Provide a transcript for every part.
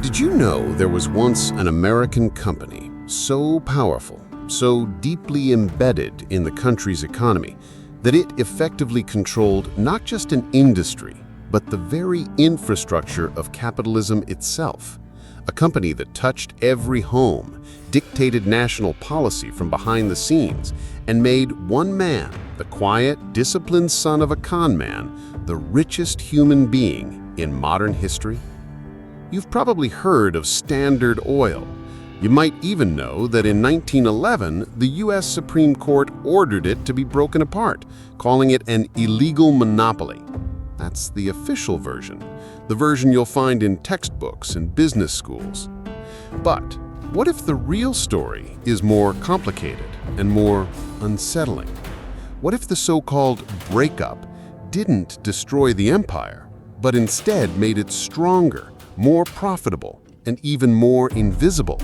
Did you know there was once an American company so powerful, so deeply embedded in the country's economy, that it effectively controlled not just an industry, but the very infrastructure of capitalism itself? A company that touched every home, dictated national policy from behind the scenes, and made one man, the quiet, disciplined son of a con man, the richest human being in modern history? You've probably heard of Standard Oil. You might even know that in 1911, the U.S. Supreme Court ordered it to be broken apart, calling it an illegal monopoly. That's the official version, the version you'll find in textbooks and business schools. But what if the real story is more complicated and more unsettling? What if the so-called breakup didn't destroy the empire, but instead made it stronger, more profitable, and even more invisible?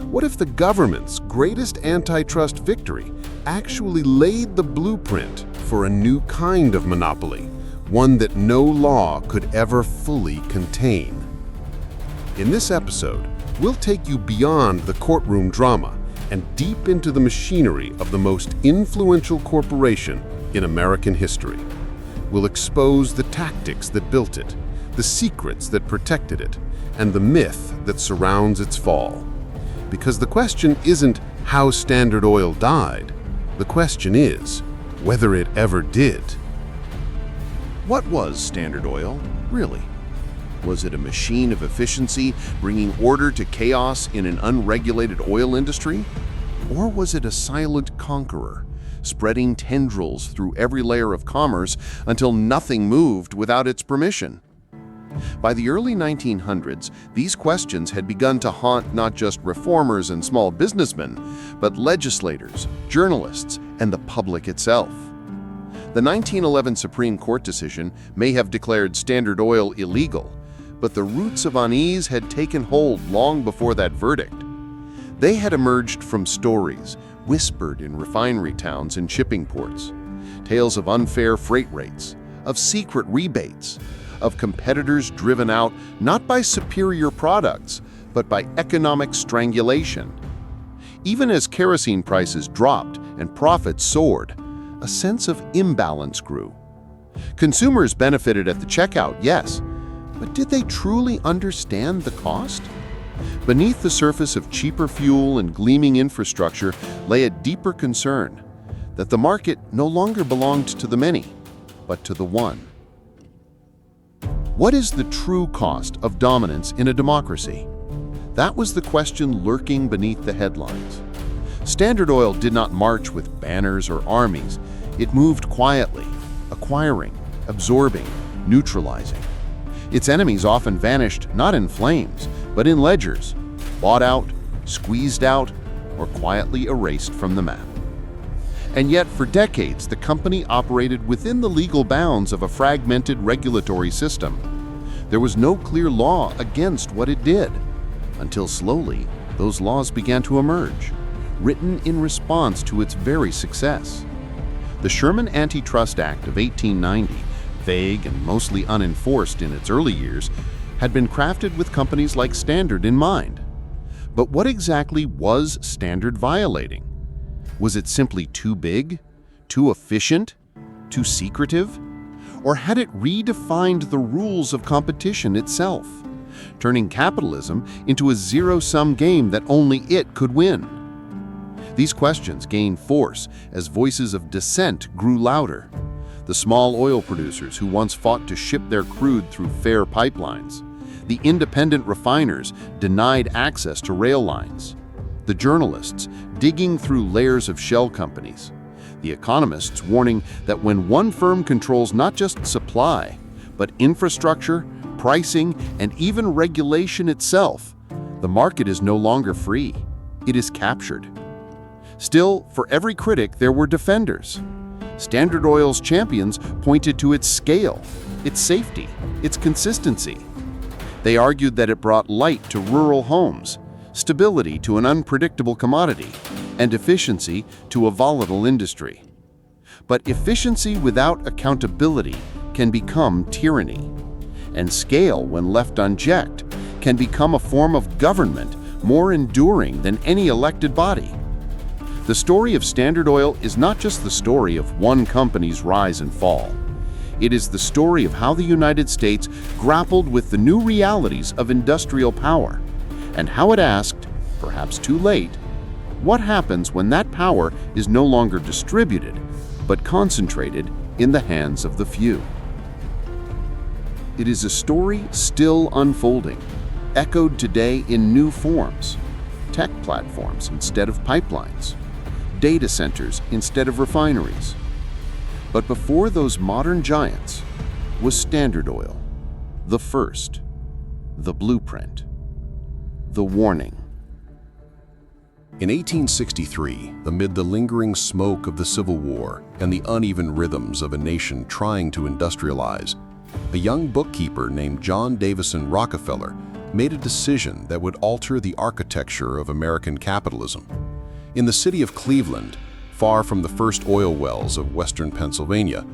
What if the government's greatest antitrust victory actually laid the blueprint for a new kind of monopoly, one that no law could ever fully contain? In this episode, we'll take you beyond the courtroom drama and deep into the machinery of the most influential corporation in American history. We'll expose the tactics that built it, the secrets that protected it, and the myth that surrounds its fall. Because the question isn't how Standard Oil died. The question is whether it ever did. What was Standard Oil, really? Was it a machine of efficiency, bringing order to chaos in an unregulated oil industry? Or was it a silent conqueror, spreading tendrils through every layer of commerce until nothing moved without its permission? By the early 1900s, these questions had begun to haunt not just reformers and small businessmen, but legislators, journalists, and the public itself. The 1911 Supreme Court decision may have declared Standard Oil illegal, but the roots of unease had taken hold long before that verdict. They had emerged from stories whispered in refinery towns and shipping ports, tales of unfair freight rates, of secret rebates, of competitors driven out not by superior products, but by economic strangulation. Even as kerosene prices dropped and profits soared, a sense of imbalance grew. Consumers benefited at the checkout, yes, but did they truly understand the cost? Beneath the surface of cheaper fuel and gleaming infrastructure lay a deeper concern that the market no longer belonged to the many, but to the one. What is the true cost of dominance in a democracy? That was the question lurking beneath the headlines. Standard Oil did not march with banners or armies. It moved quietly, acquiring, absorbing, neutralizing. Its enemies often vanished not in flames, but in ledgers, bought out, squeezed out, or quietly erased from the map. And yet, for decades, the company operated within the legal bounds of a fragmented regulatory system. There was no clear law against what it did, until slowly those laws began to emerge, written in response to its very success. The Sherman Antitrust Act of 1890, vague and mostly unenforced in its early years, had been crafted with companies like Standard in mind. But what exactly was Standard violating? Was it simply too big, too efficient, too secretive? Or had it redefined the rules of competition itself, turning capitalism into a zero-sum game that only it could win? These questions gained force as voices of dissent grew louder. The small oil producers who once fought to ship their crude through fair pipelines, the independent refiners denied access to rail lines, the journalists digging through layers of shell companies, the economists warning that when one firm controls not just supply, but infrastructure, pricing, and even regulation itself, the market is no longer free. It is captured. Still, for every critic, there were defenders. Standard Oil's champions pointed to its scale, its safety, its consistency. They argued that it brought light to rural homes, stability to an unpredictable commodity, and efficiency to a volatile industry. But efficiency without accountability can become tyranny, and scale, when left unchecked, can become a form of government more enduring than any elected body. The story of Standard Oil is not just the story of one company's rise and fall. It is the story of how the United States grappled with the new realities of industrial power, and how it asked, perhaps too late, what happens when that power is no longer distributed, but concentrated in the hands of the few. It is a story still unfolding, echoed today in new forms: tech platforms instead of pipelines, data centers instead of refineries. But before those modern giants was Standard Oil, the first, the blueprint, the warning. In 1863, amid the lingering smoke of the Civil War and the uneven rhythms of a nation trying to industrialize, a young bookkeeper named John Davison Rockefeller made a decision that would alter the architecture of American capitalism. In the city of Cleveland, far from the first oil wells of western Pennsylvania,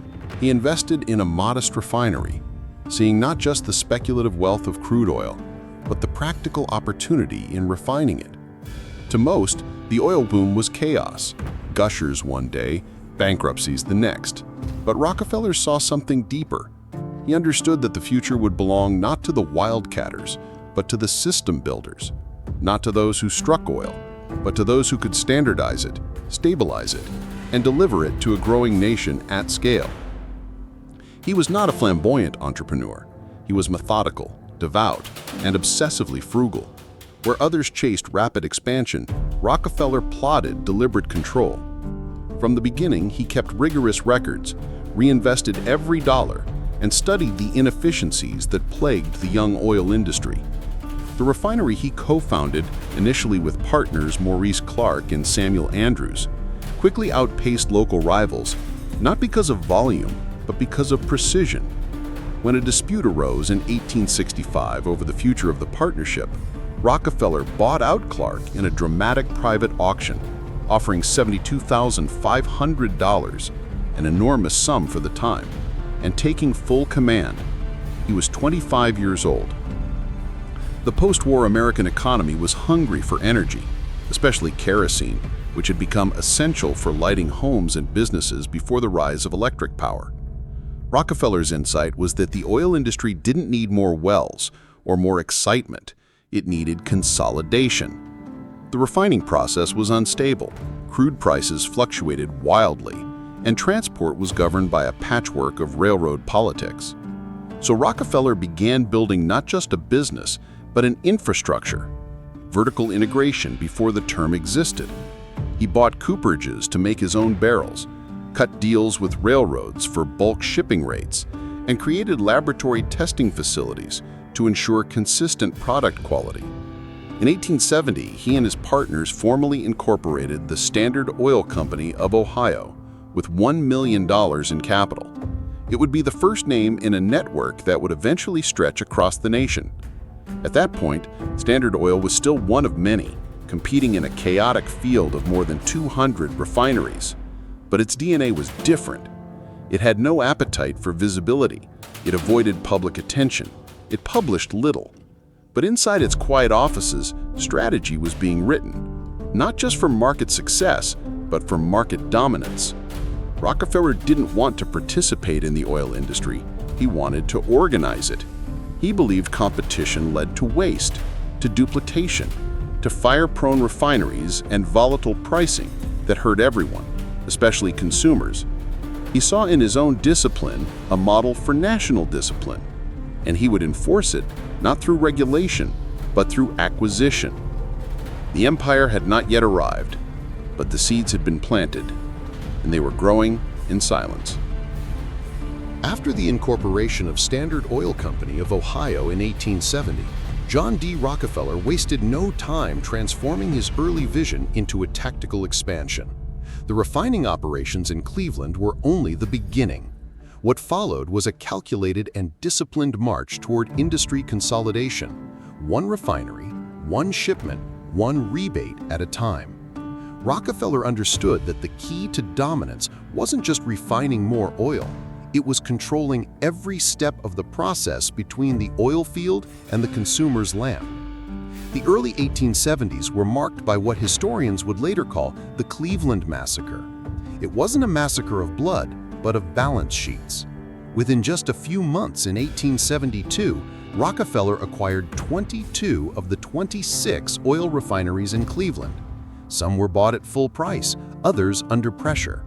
he invested in a modest refinery, seeing not just the speculative wealth of crude oil, but the practical opportunity in refining it. To most, the oil boom was chaos, gushers one day, bankruptcies the next. But Rockefeller saw something deeper. He understood that the future would belong not to the wildcatters, but to the system builders, not to those who struck oil, but to those who could standardize it, stabilize it, and deliver it to a growing nation at scale. He was not a flamboyant entrepreneur. He was methodical, devout, and obsessively frugal. Where others chased rapid expansion, Rockefeller plotted deliberate control. From the beginning, he kept rigorous records, reinvested every dollar, and studied the inefficiencies that plagued the young oil industry. The refinery he co-founded, initially with partners Maurice Clark and Samuel Andrews, quickly outpaced local rivals, not because of volume, but because of precision. When a dispute arose in 1865 over the future of the partnership, Rockefeller bought out Clark in a dramatic private auction, offering $72,500, an enormous sum for the time, and taking full command. He was 25 years old. The post-war American economy was hungry for energy, especially kerosene, which had become essential for lighting homes and businesses before the rise of electric power. Rockefeller's insight was that the oil industry didn't need more wells or more excitement. It needed consolidation. The refining process was unstable, crude prices fluctuated wildly, and transport was governed by a patchwork of railroad politics. So Rockefeller began building not just a business, but an infrastructure, vertical integration before the term existed. He bought cooperages to make his own barrels, cut deals with railroads for bulk shipping rates, and created laboratory testing facilities to ensure consistent product quality. In 1870, he and his partners formally incorporated the Standard Oil Company of Ohio with $1 million in capital. It would be the first name in a network that would eventually stretch across the nation. At that point, Standard Oil was still one of many, competing in a chaotic field of more than 200 refineries. But its DNA was different. It had no appetite for visibility. It avoided public attention. It published little. But inside its quiet offices, strategy was being written, not just for market success, but for market dominance. Rockefeller didn't want to participate in the oil industry. He wanted to organize it. He believed competition led to waste, to duplication, to fire-prone refineries and volatile pricing that hurt everyone, especially consumers. He saw in his own discipline a model for national discipline, and he would enforce it not through regulation, but through acquisition. The empire had not yet arrived, but the seeds had been planted, and they were growing in silence. After the incorporation of Standard Oil Company of Ohio in 1870, John D. Rockefeller wasted no time transforming his early vision into a tactical expansion. The refining operations in Cleveland were only the beginning. What followed was a calculated and disciplined march toward industry consolidation, one refinery, one shipment, one rebate at a time. Rockefeller understood that the key to dominance wasn't just refining more oil, It was controlling every step of the process between the oil field and the consumer's lamp. The early 1870s were marked by what historians would later call the Cleveland Massacre. It wasn't a massacre of blood, but of balance sheets. Within just a few months in 1872, Rockefeller acquired 22 of the 26 oil refineries in Cleveland. Some were bought at full price, others under pressure.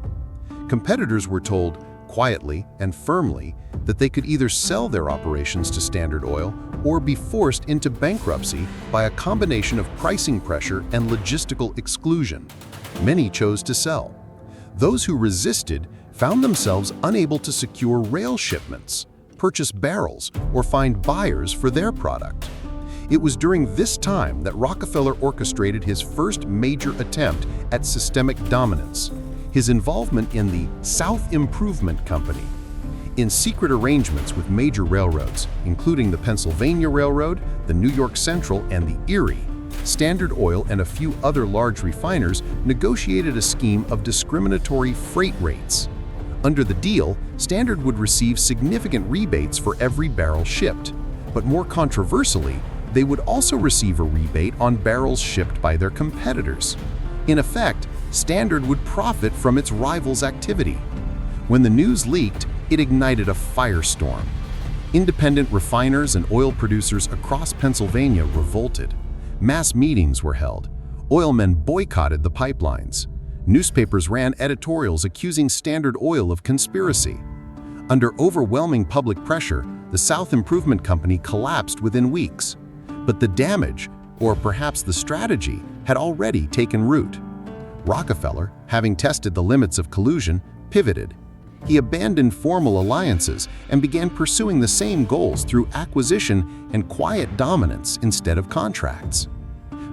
Competitors were told, quietly and firmly, that they could either sell their operations to Standard Oil or be forced into bankruptcy by a combination of pricing pressure and logistical exclusion. Many chose to sell. Those who resisted found themselves unable to secure rail shipments, purchase barrels, or find buyers for their product. It was during this time that Rockefeller orchestrated his first major attempt at systemic dominance, his involvement in the South Improvement Company. In secret arrangements with major railroads, including the Pennsylvania Railroad, the New York Central, and the Erie, Standard Oil and a few other large refiners negotiated a scheme of discriminatory freight rates. Under the deal, Standard would receive significant rebates for every barrel shipped, but more controversially, they would also receive a rebate on barrels shipped by their competitors. In effect, Standard would profit from its rivals' activity. When the news leaked, it ignited a firestorm. Independent refiners and oil producers across Pennsylvania revolted. Mass meetings were held. Oilmen boycotted the pipelines. Newspapers ran editorials accusing Standard Oil of conspiracy. Under overwhelming public pressure, the South Improvement Company collapsed within weeks. But the damage, or perhaps the strategy, had already taken root. Rockefeller, having tested the limits of collusion, pivoted. He abandoned formal alliances and began pursuing the same goals through acquisition and quiet dominance instead of contracts.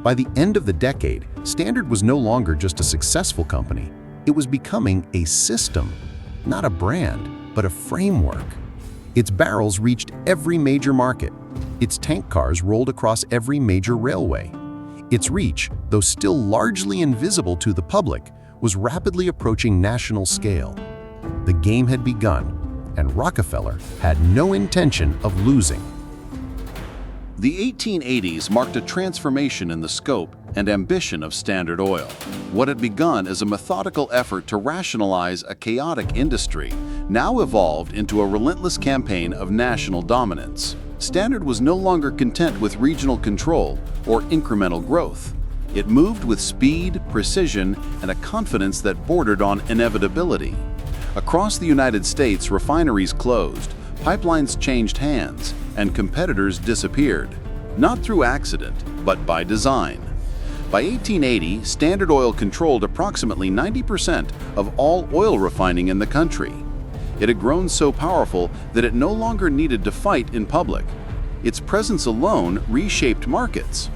By the end of the decade, Standard was no longer just a successful company. It was becoming a system, not a brand, but a framework. Its barrels reached every major market. Its tank cars rolled across every major railway. Its reach, though still largely invisible to the public, was rapidly approaching national scale. The game had begun, and Rockefeller had no intention of losing. The 1880s marked a transformation in the scope and ambition of Standard Oil. What had begun as a methodical effort to rationalize a chaotic industry now evolved into a relentless campaign of national dominance. Standard was no longer content with regional control or incremental growth. It moved with speed, precision, and a confidence that bordered on inevitability. Across the United States, refineries closed, pipelines changed hands, and competitors disappeared, not through accident, but by design. By 1880, Standard Oil controlled approximately 90% of all oil refining in the country. It had grown so powerful that it no longer needed to fight in public. Its presence alone reshaped markets.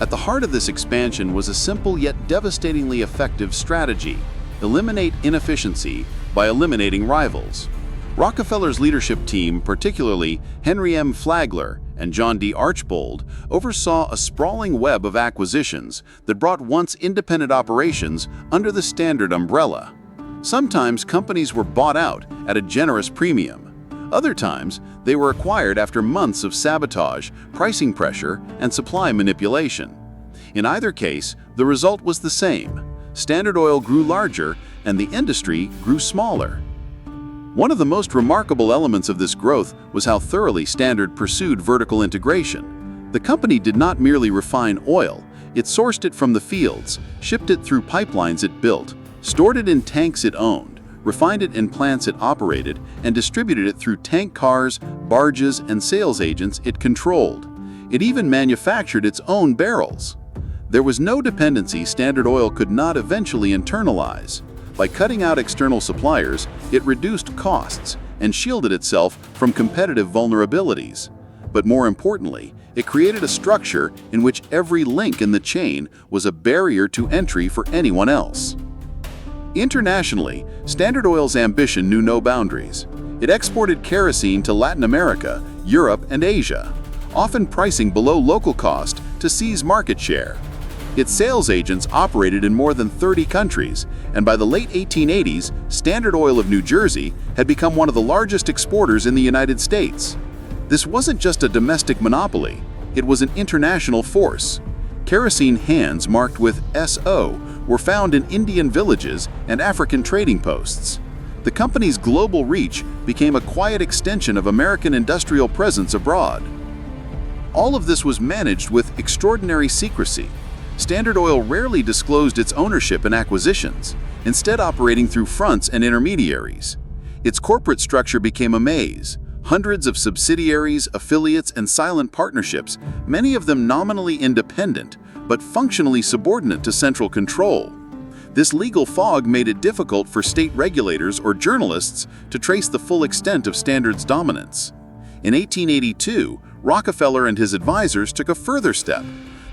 At the heart of this expansion was a simple yet devastatingly effective strategy: eliminate inefficiency by eliminating rivals. Rockefeller's leadership team, particularly Henry M. Flagler and John D. Archbold, oversaw a sprawling web of acquisitions that brought once independent operations under the Standard umbrella. Sometimes companies were bought out at a generous premium. Other times, they were acquired after months of sabotage, pricing pressure, and supply manipulation. In either case, the result was the same. Standard Oil grew larger, and the industry grew smaller. One of the most remarkable elements of this growth was how thoroughly Standard pursued vertical integration. The company did not merely refine oil, it sourced it from the fields, shipped it through pipelines it built, stored it in tanks it owned, refined it in plants it operated, and distributed it through tank cars, barges, and sales agents it controlled. It even manufactured its own barrels. There was no dependency Standard Oil could not eventually internalize. By cutting out external suppliers, it reduced costs and shielded itself from competitive vulnerabilities. But more importantly, it created a structure in which every link in the chain was a barrier to entry for anyone else. Internationally, Standard Oil's ambition knew no boundaries. It exported kerosene to Latin America, Europe, and Asia, often pricing below local cost to seize market share. Its sales agents operated in more than 30 countries, and by the late 1880s, Standard Oil of New Jersey had become one of the largest exporters in the United States. This wasn't just a domestic monopoly, it was an international force. Kerosene hands marked with SO were found in Indian villages and African trading posts. The company's global reach became a quiet extension of American industrial presence abroad. All of this was managed with extraordinary secrecy. Standard Oil rarely disclosed its ownership and acquisitions, instead operating through fronts and intermediaries. Its corporate structure became a maze. Hundreds of subsidiaries, affiliates, and silent partnerships, many of them nominally independent, but functionally subordinate to central control. This legal fog made it difficult for state regulators or journalists to trace the full extent of Standard's dominance. In 1882, Rockefeller and his advisors took a further step.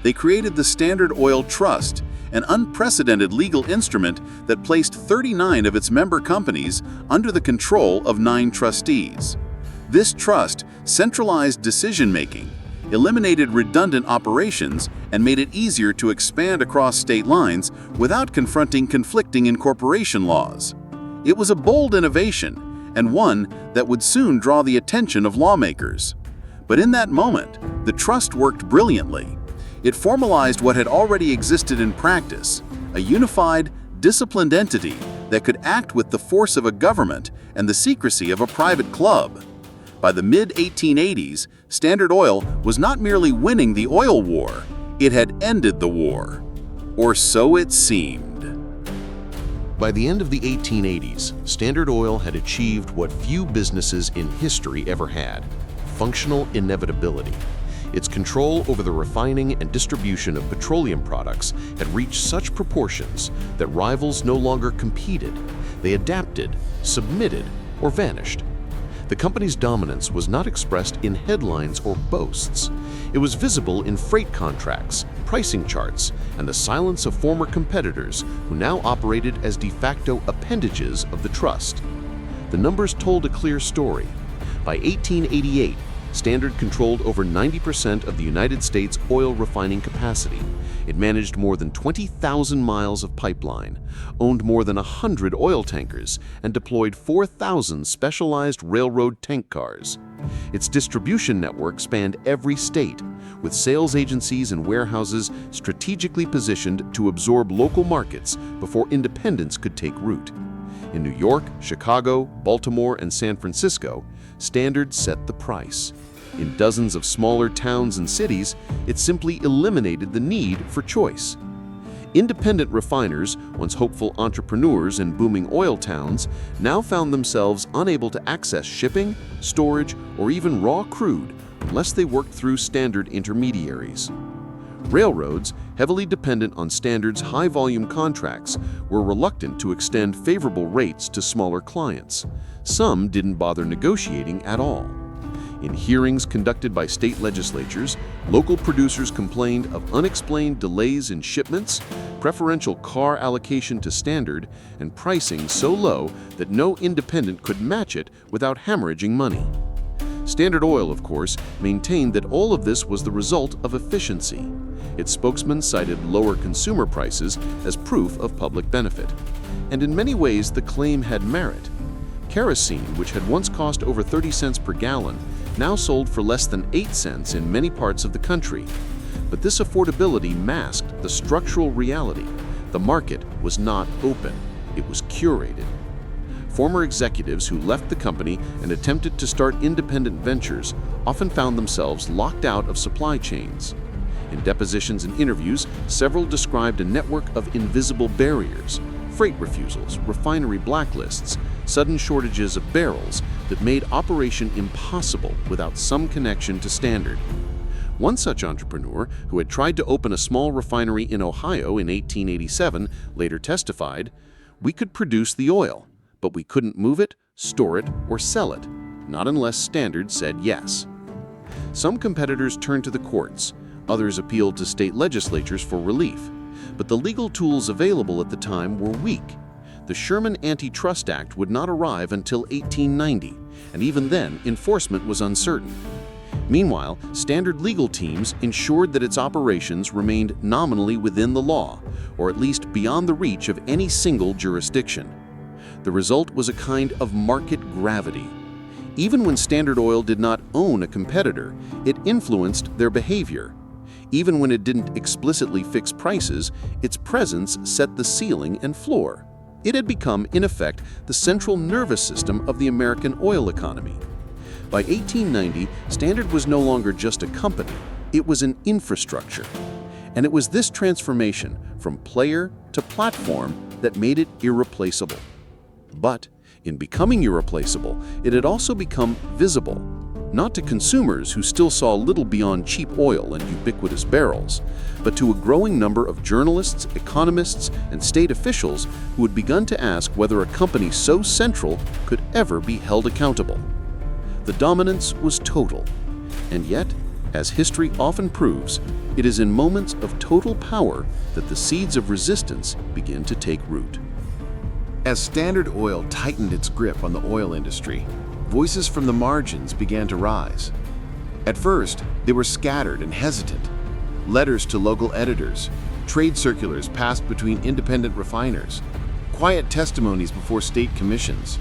They created the Standard Oil Trust, an unprecedented legal instrument that placed 39 of its member companies under the control of 9 trustees. This trust centralized decision-making, eliminated redundant operations, and made it easier to expand across state lines without confronting conflicting incorporation laws. It was a bold innovation, and one that would soon draw the attention of lawmakers. But in that moment, the trust worked brilliantly. It formalized what had already existed in practice, a unified, disciplined entity that could act with the force of a government and the secrecy of a private club. By the mid-1880s, Standard Oil was not merely winning the oil war, it had ended the war. Or so it seemed. By the end of the 1880s, Standard Oil had achieved what few businesses in history ever had: functional inevitability. Its control over the refining and distribution of petroleum products had reached such proportions that rivals no longer competed. They adapted, submitted, or vanished. The company's dominance was not expressed in headlines or boasts. It was visible in freight contracts, pricing charts, and the silence of former competitors who now operated as de facto appendages of the trust. The numbers told a clear story. By 1888, Standard controlled over 90% of the United States oil refining capacity. It managed more than 20,000 miles of pipeline, owned more than 100 oil tankers, and deployed 4,000 specialized railroad tank cars. Its distribution network spanned every state, with sales agencies and warehouses strategically positioned to absorb local markets before independence could take root. In New York, Chicago, Baltimore, and San Francisco, Standard set the price. In dozens of smaller towns and cities, it simply eliminated the need for choice. Independent refiners, once hopeful entrepreneurs in booming oil towns, now found themselves unable to access shipping, storage, or even raw crude unless they worked through Standard intermediaries. Railroads, heavily dependent on Standard's high-volume contracts, were reluctant to extend favorable rates to smaller clients. Some didn't bother negotiating at all. In hearings conducted by state legislatures, local producers complained of unexplained delays in shipments, preferential car allocation to Standard, and pricing so low that no independent could match it without hemorrhaging money. Standard Oil, of course, maintained that all of this was the result of efficiency. Its spokesman cited lower consumer prices as proof of public benefit. And in many ways, the claim had merit. Kerosene, which had once cost over 30 cents per gallon, now sold for less than 8 cents in many parts of the country. But this affordability masked the structural reality. The market was not open, it was curated. Former executives who left the company and attempted to start independent ventures often found themselves locked out of supply chains. In depositions and interviews, several described a network of invisible barriers: freight refusals, refinery blacklists, sudden shortages of barrels that made operation impossible without some connection to Standard. One such entrepreneur, who had tried to open a small refinery in Ohio in 1887, later testified, "We could produce the oil, but we couldn't move it, store it, or sell it, not unless Standard said yes." Some competitors turned to the courts, others appealed to state legislatures for relief, but the legal tools available at the time were weak. The Sherman Antitrust Act would not arrive until 1890, and even then, enforcement was uncertain. Meanwhile, Standard legal teams ensured that its operations remained nominally within the law, or at least beyond the reach of any single jurisdiction. The result was a kind of market gravity. Even when Standard Oil did not own a competitor, it influenced their behavior. Even when it didn't explicitly fix prices, its presence set the ceiling and floor. It had become, in effect, the central nervous system of the American oil economy. By 1890, Standard was no longer just a company, it was an infrastructure. And it was this transformation from player to platform that made it irreplaceable. But in becoming irreplaceable, it had also become visible, not to consumers who still saw little beyond cheap oil and ubiquitous barrels, but to a growing number of journalists, economists, and state officials who had begun to ask whether a company so central could ever be held accountable. The dominance was total, and yet, as history often proves, it is in moments of total power that the seeds of resistance begin to take root. As Standard Oil tightened its grip on the oil industry, voices from the margins began to rise. At first, they were scattered and hesitant. Letters to local editors, trade circulars passed between independent refiners, quiet testimonies before state commissions.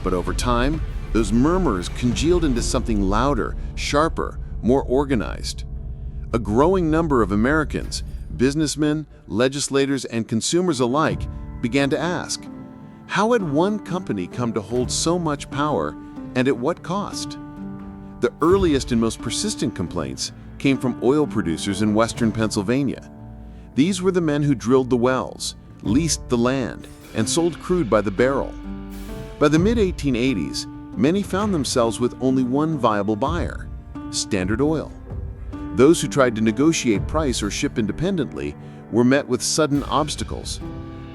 But over time, those murmurs congealed into something louder, sharper, more organized. A growing number of Americans, businessmen, legislators, and consumers alike, began to ask, how had one company come to hold so much power, and at what cost? The earliest and most persistent complaints came from oil producers in western Pennsylvania. These were the men who drilled the wells, leased the land, and sold crude by the barrel. By the mid-1880s, many found themselves with only one viable buyer, Standard Oil. Those who tried to negotiate price or ship independently were met with sudden obstacles.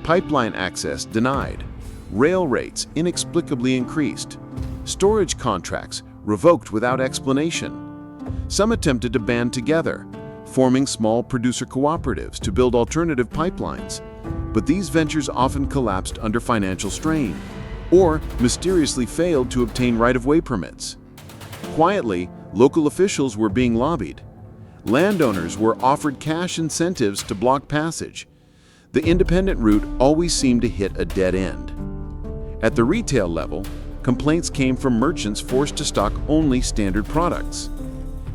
Pipeline access denied, rail rates inexplicably increased, storage contracts revoked without explanation. Some attempted to band together, forming small producer cooperatives to build alternative pipelines, but these ventures often collapsed under financial strain, or mysteriously failed to obtain right-of-way permits. Quietly, local officials were being lobbied. Landowners were offered cash incentives to block passage. The independent route always seemed to hit a dead end. At the retail level, complaints came from merchants forced to stock only Standard products.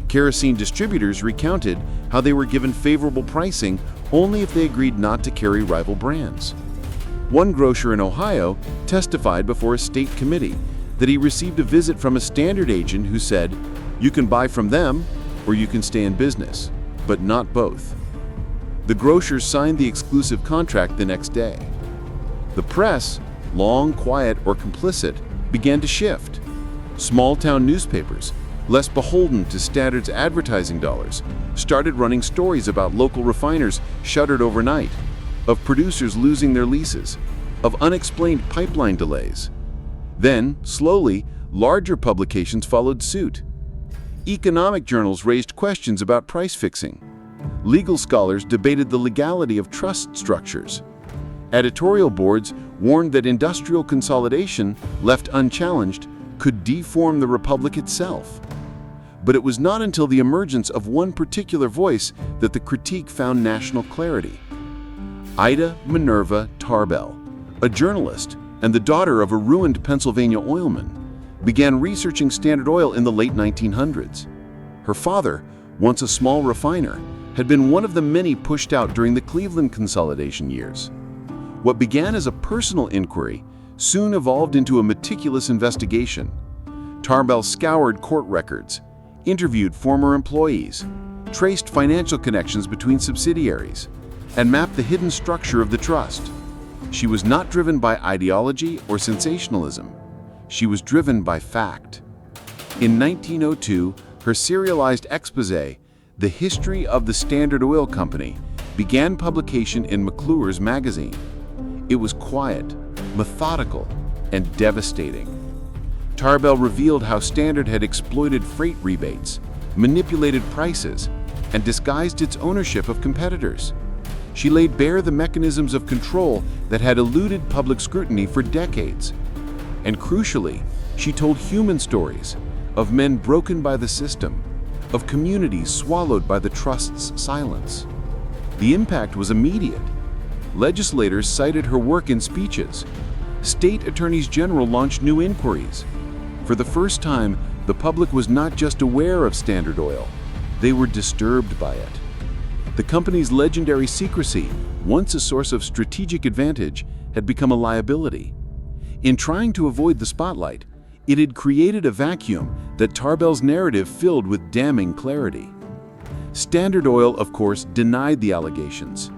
Kerosene distributors recounted how they were given favorable pricing only if they agreed not to carry rival brands. One grocer in Ohio testified before a state committee that he received a visit from a Standard agent who said, "You can buy from them or you can stay in business, but not both." The grocers signed the exclusive contract the next day. The press, long quiet or complicit, began to shift. Small-town newspapers, less beholden to Standard's advertising dollars, started running stories about local refiners shuttered overnight, of producers losing their leases, of unexplained pipeline delays. Then, slowly, larger publications followed suit. Economic journals raised questions about price fixing. Legal scholars debated the legality of trust structures. Editorial boards warned that industrial consolidation, left unchallenged, could deform the republic itself. But it was not until the emergence of one particular voice that the critique found national clarity. Ida Minerva Tarbell, a journalist and the daughter of a ruined Pennsylvania oilman, began researching Standard Oil in the late 1900s. Her father, once a small refiner, had been one of the many pushed out during the Cleveland consolidation years. What began as a personal inquiry soon evolved into a meticulous investigation. Tarbell scoured court records, interviewed former employees, traced financial connections between subsidiaries, and mapped the hidden structure of the trust. She was not driven by ideology or sensationalism. She was driven by fact. In 1902, her serialized exposé, The History of the Standard Oil Company, began publication in McClure's magazine. It was quiet, methodical, and devastating. Tarbell revealed how Standard had exploited freight rebates, manipulated prices, and disguised its ownership of competitors. She laid bare the mechanisms of control that had eluded public scrutiny for decades. And crucially, she told human stories of men broken by the system, of communities swallowed by the trust's silence. The impact was immediate. Legislators cited her work in speeches. State attorneys general launched new inquiries. For the first time, the public was not just aware of Standard Oil, they were disturbed by it. The company's legendary secrecy, once a source of strategic advantage, had become a liability. In trying to avoid the spotlight, it had created a vacuum that Tarbell's narrative filled with damning clarity. Standard Oil, of course, denied the allegations.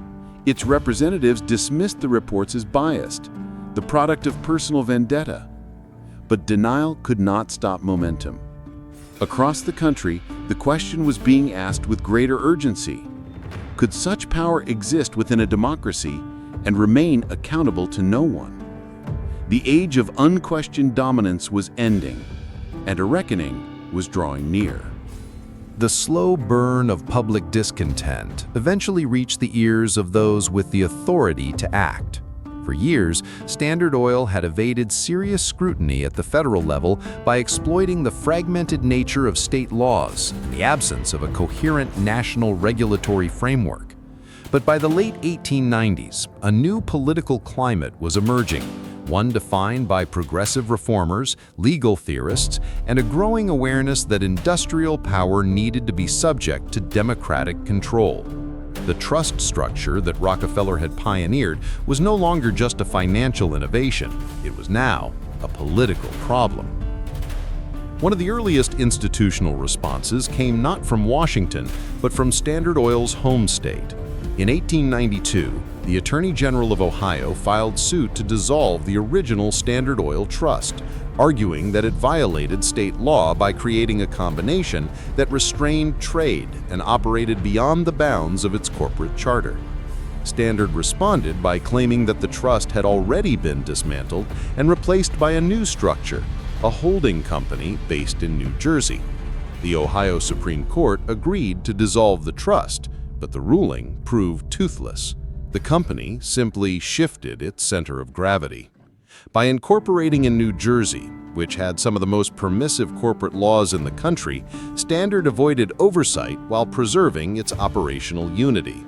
Its representatives dismissed the reports as biased, the product of personal vendetta. But denial could not stop momentum. Across the country, the question was being asked with greater urgency. Could such power exist within a democracy and remain accountable to no one? The age of unquestioned dominance was ending, and a reckoning was drawing near. The slow burn of public discontent eventually reached the ears of those with the authority to act. For years, Standard Oil had evaded serious scrutiny at the federal level by exploiting the fragmented nature of state laws and the absence of a coherent national regulatory framework. But by the late 1890s, a new political climate was emerging, one defined by progressive reformers, legal theorists, and a growing awareness that industrial power needed to be subject to democratic control. The trust structure that Rockefeller had pioneered was no longer just a financial innovation, it was now a political problem. One of the earliest institutional responses came not from Washington, but from Standard Oil's home state. In 1892, the Attorney General of Ohio filed suit to dissolve the original Standard Oil Trust, arguing that it violated state law by creating a combination that restrained trade and operated beyond the bounds of its corporate charter. Standard responded by claiming that the trust had already been dismantled and replaced by a new structure, a holding company based in New Jersey. The Ohio Supreme Court agreed to dissolve the trust, but the ruling proved toothless. The company simply shifted its center of gravity. By incorporating in New Jersey, which had some of the most permissive corporate laws in the country, Standard avoided oversight while preserving its operational unity.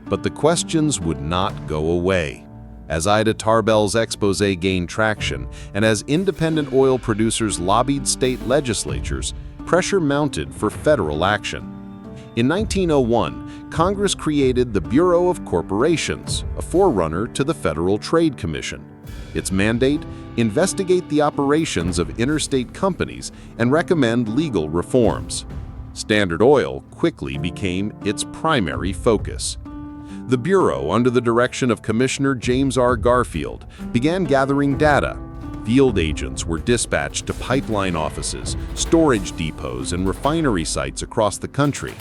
But the questions would not go away. As Ida Tarbell's expose gained traction, and as independent oil producers lobbied state legislatures, pressure mounted for federal action. In 1901, Congress created the Bureau of Corporations, a forerunner to the Federal Trade Commission. Its mandate: investigate the operations of interstate companies and recommend legal reforms. Standard Oil quickly became its primary focus. The Bureau, under the direction of Commissioner James R. Garfield, began gathering data. Field agents were dispatched to pipeline offices, storage depots, and refinery sites across the country.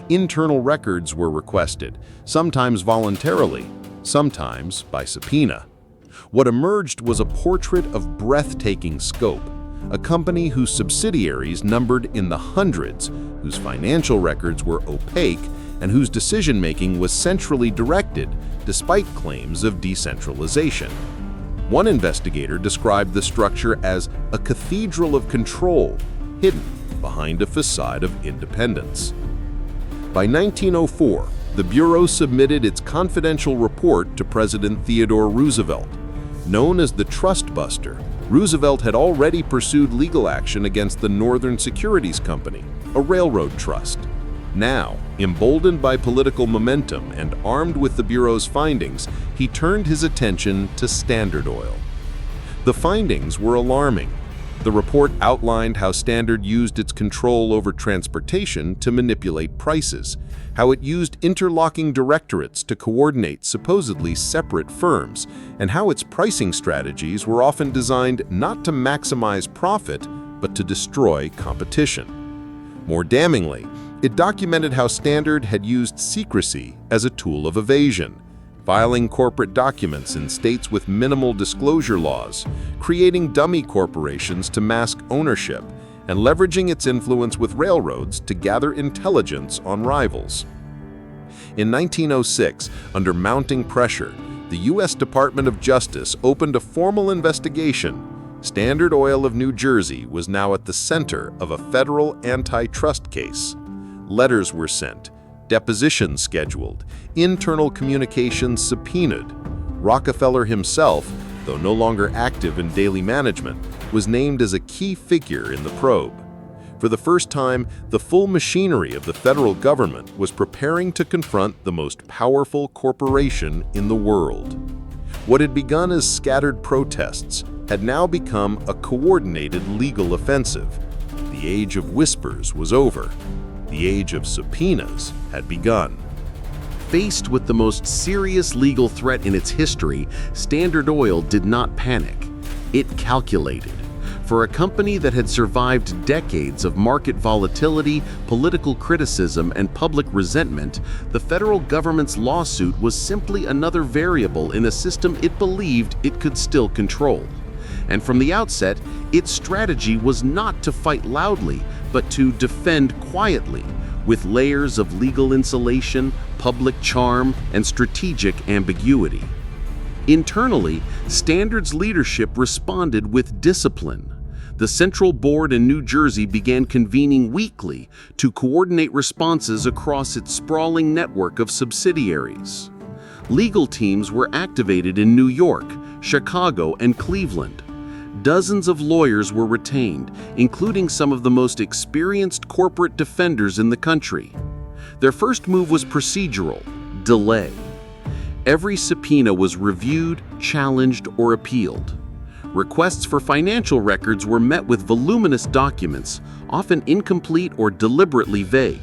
Internal records were requested, sometimes voluntarily, sometimes by subpoena. What emerged was a portrait of breathtaking scope, a company whose subsidiaries numbered in the hundreds, whose financial records were opaque, and whose decision-making was centrally directed, despite claims of decentralization. One investigator described the structure as a cathedral of control, hidden behind a facade of independence. By 1904, the Bureau submitted its confidential report to President Theodore Roosevelt. Known as the Trust Buster, Roosevelt had already pursued legal action against the Northern Securities Company, a railroad trust. Now, emboldened by political momentum and armed with the Bureau's findings, he turned his attention to Standard Oil. The findings were alarming. The report outlined how Standard used its control over transportation to manipulate prices, how it used interlocking directorates to coordinate supposedly separate firms, and how its pricing strategies were often designed not to maximize profit, but to destroy competition. More damningly, it documented how Standard had used secrecy as a tool of evasion, filing corporate documents in states with minimal disclosure laws, creating dummy corporations to mask ownership, and leveraging its influence with railroads to gather intelligence on rivals. In 1906, under mounting pressure, the U.S. Department of Justice opened a formal investigation. Standard Oil of New Jersey was now at the center of a federal antitrust case. Letters were sent, depositions scheduled, internal communications subpoenaed. Rockefeller himself, though no longer active in daily management, was named as a key figure in the probe. For the first time, the full machinery of the federal government was preparing to confront the most powerful corporation in the world. What had begun as scattered protests had now become a coordinated legal offensive. The age of whispers was over. The age of subpoenas had begun. Faced with the most serious legal threat in its history, Standard Oil did not panic. It calculated. For a company that had survived decades of market volatility, political criticism, and public resentment, the federal government's lawsuit was simply another variable in a system it believed it could still control. And from the outset, its strategy was not to fight loudly, but to defend quietly, with layers of legal insulation, public charm, and strategic ambiguity. Internally, Standard's leadership responded with discipline. The Central Board in New Jersey began convening weekly to coordinate responses across its sprawling network of subsidiaries. Legal teams were activated in New York, Chicago, and Cleveland. Dozens of lawyers were retained, including some of the most experienced corporate defenders in the country. Their first move was procedural: delay. Every subpoena was reviewed, challenged, or appealed. Requests for financial records were met with voluminous documents, often incomplete or deliberately vague.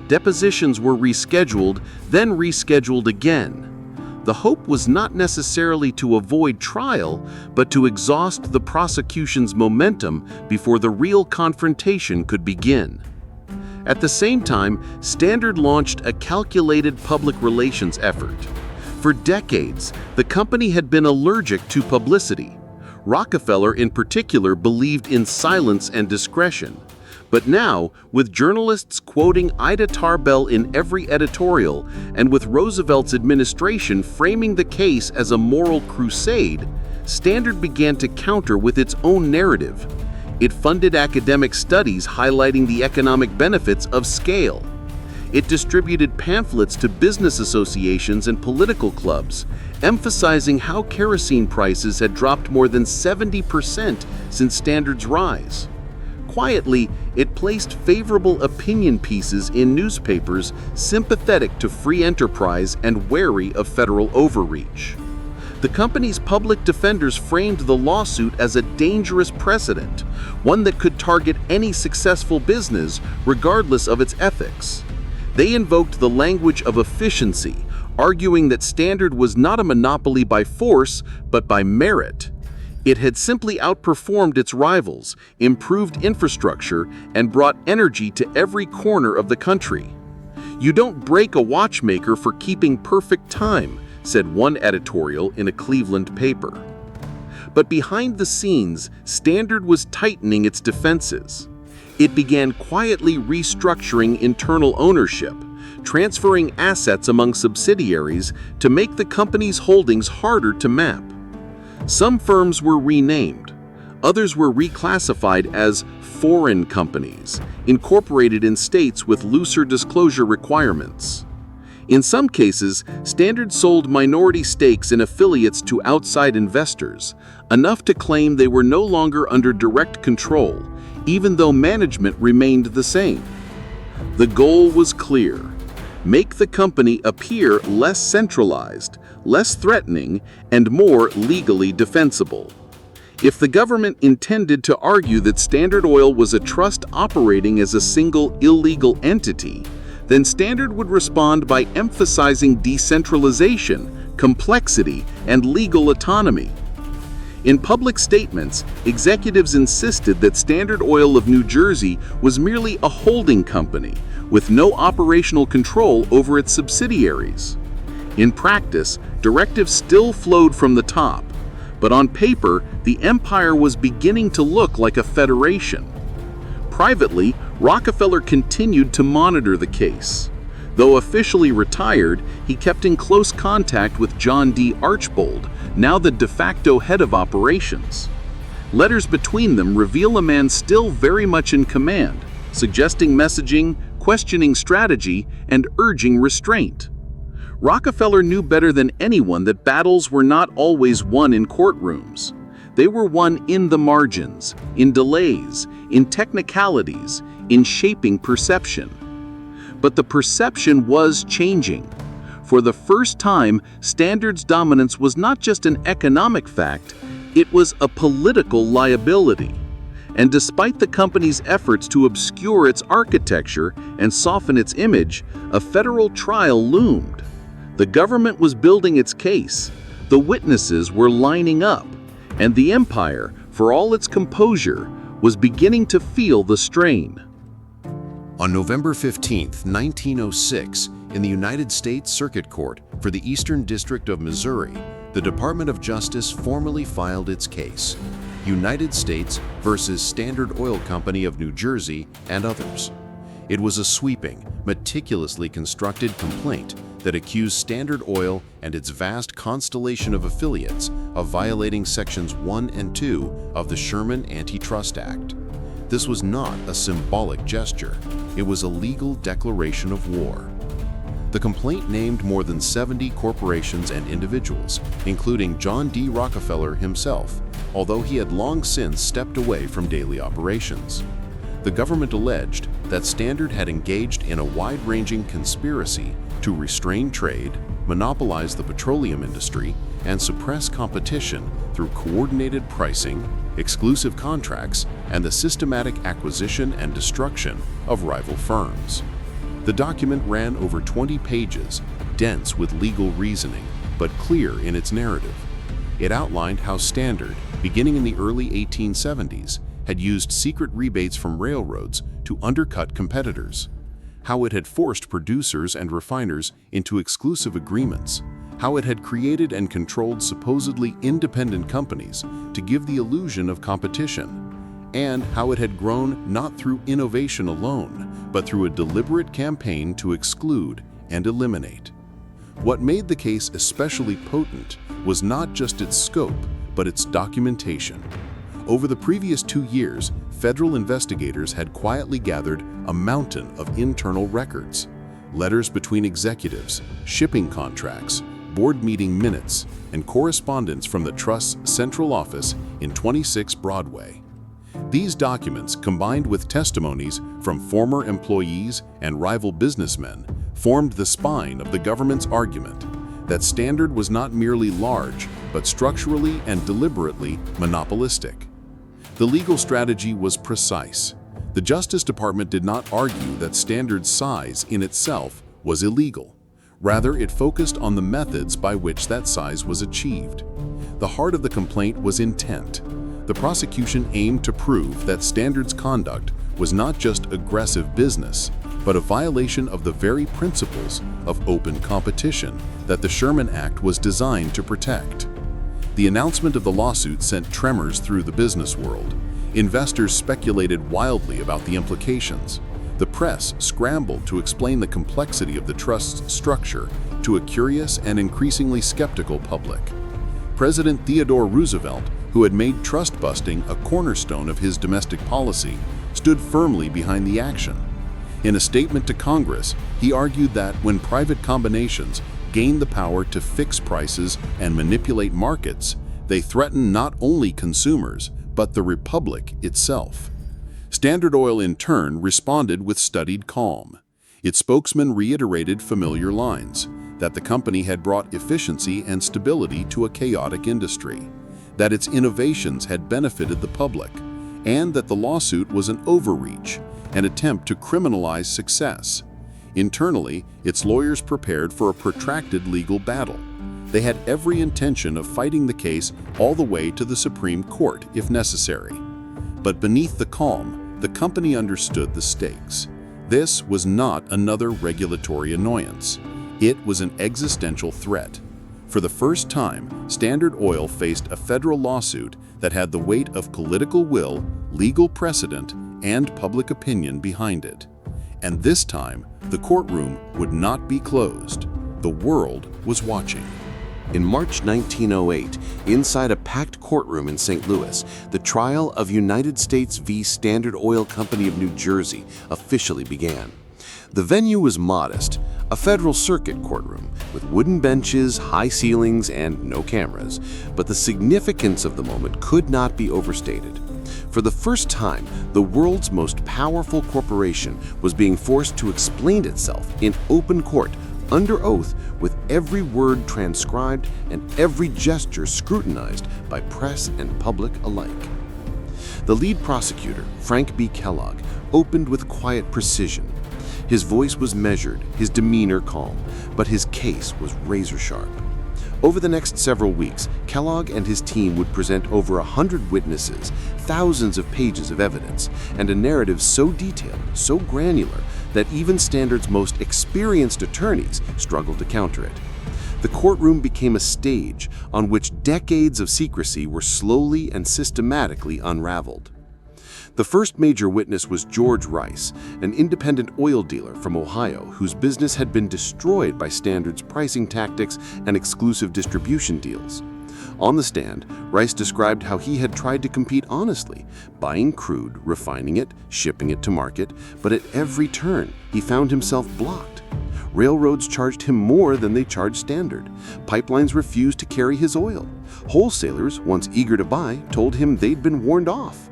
Depositions were rescheduled, then rescheduled again. The hope was not necessarily to avoid trial, but to exhaust the prosecution's momentum before the real confrontation could begin. At the same time, Standard launched a calculated public relations effort. For decades, the company had been allergic to publicity. Rockefeller, in particular, believed in silence and discretion. But now, with journalists quoting Ida Tarbell in every editorial, and with Roosevelt's administration framing the case as a moral crusade, Standard began to counter with its own narrative. It funded academic studies highlighting the economic benefits of scale. It distributed pamphlets to business associations and political clubs, emphasizing how kerosene prices had dropped more than 70% since Standard's rise. Quietly, it placed favorable opinion pieces in newspapers sympathetic to free enterprise and wary of federal overreach. The company's public defenders framed the lawsuit as a dangerous precedent, one that could target any successful business regardless of its ethics. They invoked the language of efficiency, arguing that Standard was not a monopoly by force, but by merit. It had simply outperformed its rivals, improved infrastructure, and brought energy to every corner of the country. "You don't break a watchmaker for keeping perfect time," said one editorial in a Cleveland paper. But behind the scenes, Standard was tightening its defenses. It began quietly restructuring internal ownership, transferring assets among subsidiaries to make the company's holdings harder to map. Some firms were renamed. Others were reclassified as foreign companies, incorporated in states with looser disclosure requirements. In some cases, Standard sold minority stakes in affiliates to outside investors, enough to claim they were no longer under direct control, even though management remained the same. The goal was clear: make the company appear less centralized, less threatening, and more legally defensible. If the government intended to argue that Standard Oil was a trust operating as a single illegal entity, then Standard would respond by emphasizing decentralization, complexity, and legal autonomy. In public statements, executives insisted that Standard Oil of New Jersey was merely a holding company, with no operational control over its subsidiaries. In practice, directives still flowed from the top, but on paper, the empire was beginning to look like a federation. Privately, Rockefeller continued to monitor the case. Though officially retired, he kept in close contact with John D. Archbold, now the de facto head of operations. Letters between them reveal a man still very much in command, suggesting messaging, questioning strategy, and urging restraint. Rockefeller knew better than anyone that battles were not always won in courtrooms. They were won in the margins, in delays, in technicalities, in shaping perception. But the perception was changing. For the first time, Standard's dominance was not just an economic fact, it was a political liability. And despite the company's efforts to obscure its architecture and soften its image, a federal trial loomed. The government was building its case, the witnesses were lining up, and the empire, for all its composure, was beginning to feel the strain. On November 15, 1906, in the United States Circuit Court for the Eastern District of Missouri, the Department of Justice formally filed its case, United States versus Standard Oil Company of New Jersey and others. It was a sweeping, meticulously constructed complaint that accused Standard Oil and its vast constellation of affiliates of violating Sections 1 and 2 of the Sherman Antitrust Act. This was not a symbolic gesture. It was a legal declaration of war. The complaint named more than 70 corporations and individuals, including John D. Rockefeller himself, although he had long since stepped away from daily operations. The government alleged that Standard had engaged in a wide-ranging conspiracy to restrain trade, monopolize the petroleum industry, and suppress competition through coordinated pricing, exclusive contracts, and the systematic acquisition and destruction of rival firms. The document ran over 20 pages, dense with legal reasoning, but clear in its narrative. It outlined how Standard, beginning in the early 1870s, had used secret rebates from railroads to undercut competitors, how it had forced producers and refiners into exclusive agreements, how it had created and controlled supposedly independent companies to give the illusion of competition, and how it had grown not through innovation alone, but through a deliberate campaign to exclude and eliminate. What made the case especially potent was not just its scope, but its documentation. Over the previous 2 years, federal investigators had quietly gathered a mountain of internal records, letters between executives, shipping contracts, board meeting minutes, and correspondence from the Trust's central office in 26 Broadway. These documents, combined with testimonies from former employees and rival businessmen, formed the spine of the government's argument that Standard was not merely large, but structurally and deliberately monopolistic. The legal strategy was precise. The Justice Department did not argue that Standard's size in itself was illegal. Rather, it focused on the methods by which that size was achieved. The heart of the complaint was intent. The prosecution aimed to prove that Standard's conduct was not just aggressive business, but a violation of the very principles of open competition that the Sherman Act was designed to protect. The announcement of the lawsuit sent tremors through the business world. Investors speculated wildly about the implications. The press scrambled to explain the complexity of the trust's structure to a curious and increasingly skeptical public. President Theodore Roosevelt, who had made trust busting a cornerstone of his domestic policy, stood firmly behind the action. In a statement to Congress, he argued that when private combinations gain the power to fix prices and manipulate markets, they threaten not only consumers, but the republic itself. Standard Oil, in turn, responded with studied calm. Its spokesman reiterated familiar lines, that the company had brought efficiency and stability to a chaotic industry, that its innovations had benefited the public, and that the lawsuit was an overreach, an attempt to criminalize success. Internally, its lawyers prepared for a protracted legal battle. They had every intention of fighting the case all the way to the Supreme Court if necessary. But beneath the calm, the company understood the stakes. This was not another regulatory annoyance. It was an existential threat. For the first time, Standard Oil faced a federal lawsuit that had the weight of political will, legal precedent, and public opinion behind it. And this time, the courtroom would not be closed. The world was watching. In March 1908, inside a packed courtroom in St. Louis, the trial of United States v. Standard Oil Company of New Jersey officially began. The venue was modest, a federal circuit courtroom with wooden benches, high ceilings, and no cameras. But the significance of the moment could not be overstated. For the first time, the world's most powerful corporation was being forced to explain itself in open court, under oath, with every word transcribed and every gesture scrutinized by press and public alike. The lead prosecutor, Frank B. Kellogg, opened with quiet precision. His voice was measured, his demeanor calm, but his case was razor-sharp. Over the next several weeks, Kellogg and his team would present over 100 witnesses, thousands of pages of evidence, and a narrative so detailed, so granular, that even Standard's most experienced attorneys struggled to counter it. The courtroom became a stage on which decades of secrecy were slowly and systematically unraveled. The first major witness was George Rice, an independent oil dealer from Ohio whose business had been destroyed by Standard's pricing tactics and exclusive distribution deals. On the stand, Rice described how he had tried to compete honestly, buying crude, refining it, shipping it to market, but at every turn, he found himself blocked. Railroads charged him more than they charged Standard. Pipelines refused to carry his oil. Wholesalers, once eager to buy, told him they'd been warned off.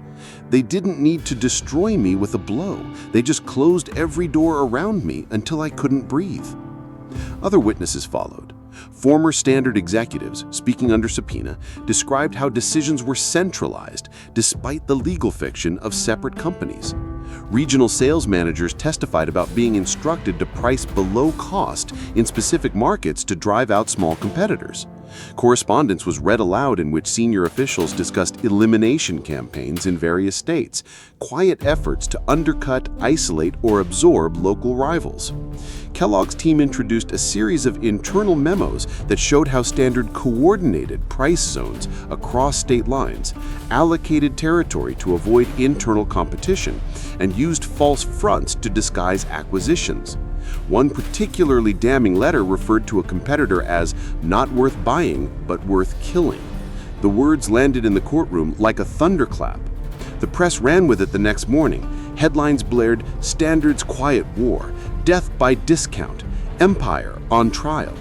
They didn't need to destroy me with a blow. They just closed every door around me until I couldn't breathe. Other witnesses followed. Former Standard executives, speaking under subpoena, described how decisions were centralized despite the legal fiction of separate companies. Regional sales managers testified about being instructed to price below cost in specific markets to drive out small competitors. Correspondence was read aloud in which senior officials discussed elimination campaigns in various states, quiet efforts to undercut, isolate, or absorb local rivals. Kellogg's team introduced a series of internal memos that showed how Standard coordinated price zones across state lines, allocated territory to avoid internal competition, and used false fronts to disguise acquisitions. One particularly damning letter referred to a competitor as not worth buying, but worth killing. The words landed in the courtroom like a thunderclap. The press ran with it the next morning. Headlines blared, "Standard's Quiet War," "Death by Discount," "Empire on Trial."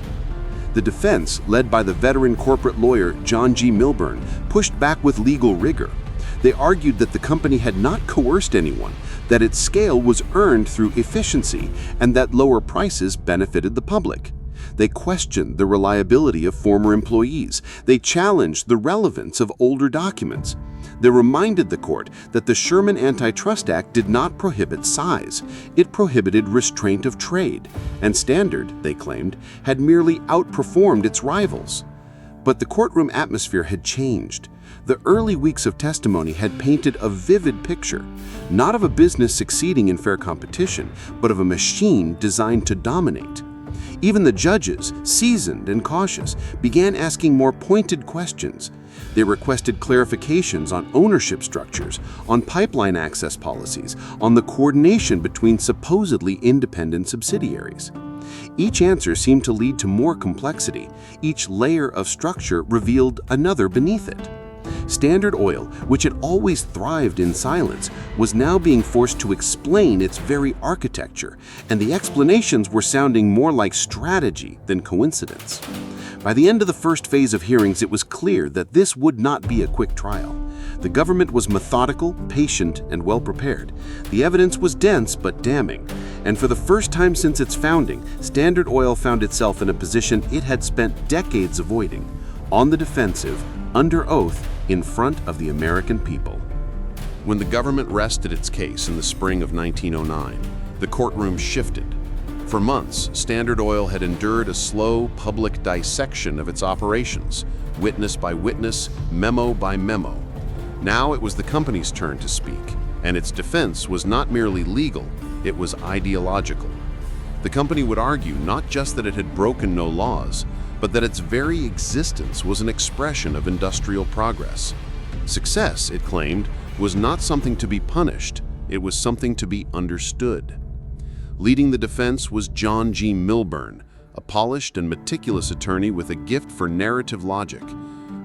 The defense, led by the veteran corporate lawyer John G. Milburn, pushed back with legal rigor. They argued that the company had not coerced anyone, that its scale was earned through efficiency, and that lower prices benefited the public. They questioned the reliability of former employees. They challenged the relevance of older documents. They reminded the court that the Sherman Antitrust Act did not prohibit size. It prohibited restraint of trade, and Standard, they claimed, had merely outperformed its rivals. But the courtroom atmosphere had changed. The early weeks of testimony had painted a vivid picture, not of a business succeeding in fair competition, but of a machine designed to dominate. Even the judges, seasoned and cautious, began asking more pointed questions. They requested clarifications on ownership structures, on pipeline access policies, on the coordination between supposedly independent subsidiaries. Each answer seemed to lead to more complexity. Each layer of structure revealed another beneath it. Standard Oil, which had always thrived in silence, was now being forced to explain its very architecture, and the explanations were sounding more like strategy than coincidence. By the end of the first phase of hearings, it was clear that this would not be a quick trial. The government was methodical, patient, and well-prepared. The evidence was dense but damning, and for the first time since its founding, Standard Oil found itself in a position it had spent decades avoiding, on the defensive, under oath, in front of the American people. When the government rested its case in the spring of 1909, the courtroom shifted. For months, Standard Oil had endured a slow public dissection of its operations, witness by witness, memo by memo. Now it was the company's turn to speak, and its defense was not merely legal, it was ideological. The company would argue not just that it had broken no laws, but that its very existence was an expression of industrial progress. Success, it claimed, was not something to be punished, it was something to be understood. Leading the defense was John G. Milburn, a polished and meticulous attorney with a gift for narrative logic.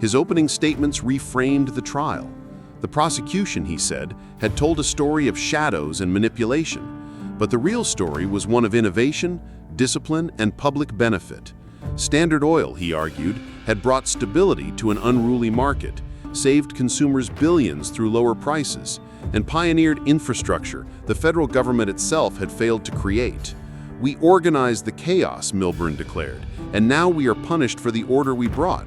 His opening statements reframed the trial. The prosecution, he said, had told a story of shadows and manipulation, but the real story was one of innovation, discipline, and public benefit. Standard Oil, he argued, had brought stability to an unruly market, saved consumers billions through lower prices, and pioneered infrastructure the federal government itself had failed to create. "We organized the chaos," Milburn declared, "and now we are punished for the order we brought."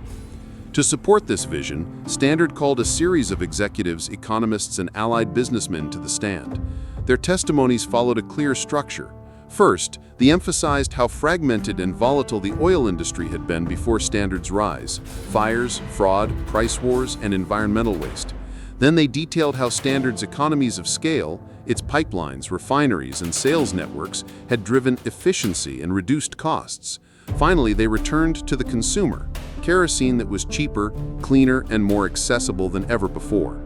To support this vision, Standard called a series of executives, economists, and allied businessmen to the stand. Their testimonies followed a clear structure. First, they emphasized how fragmented and volatile the oil industry had been before Standard's rise: fires, fraud, price wars, and environmental waste. Then they detailed how Standard's economies of scale, its pipelines, refineries, and sales networks, had driven efficiency and reduced costs. Finally, they returned to the consumer: kerosene that was cheaper, cleaner, and more accessible than ever before.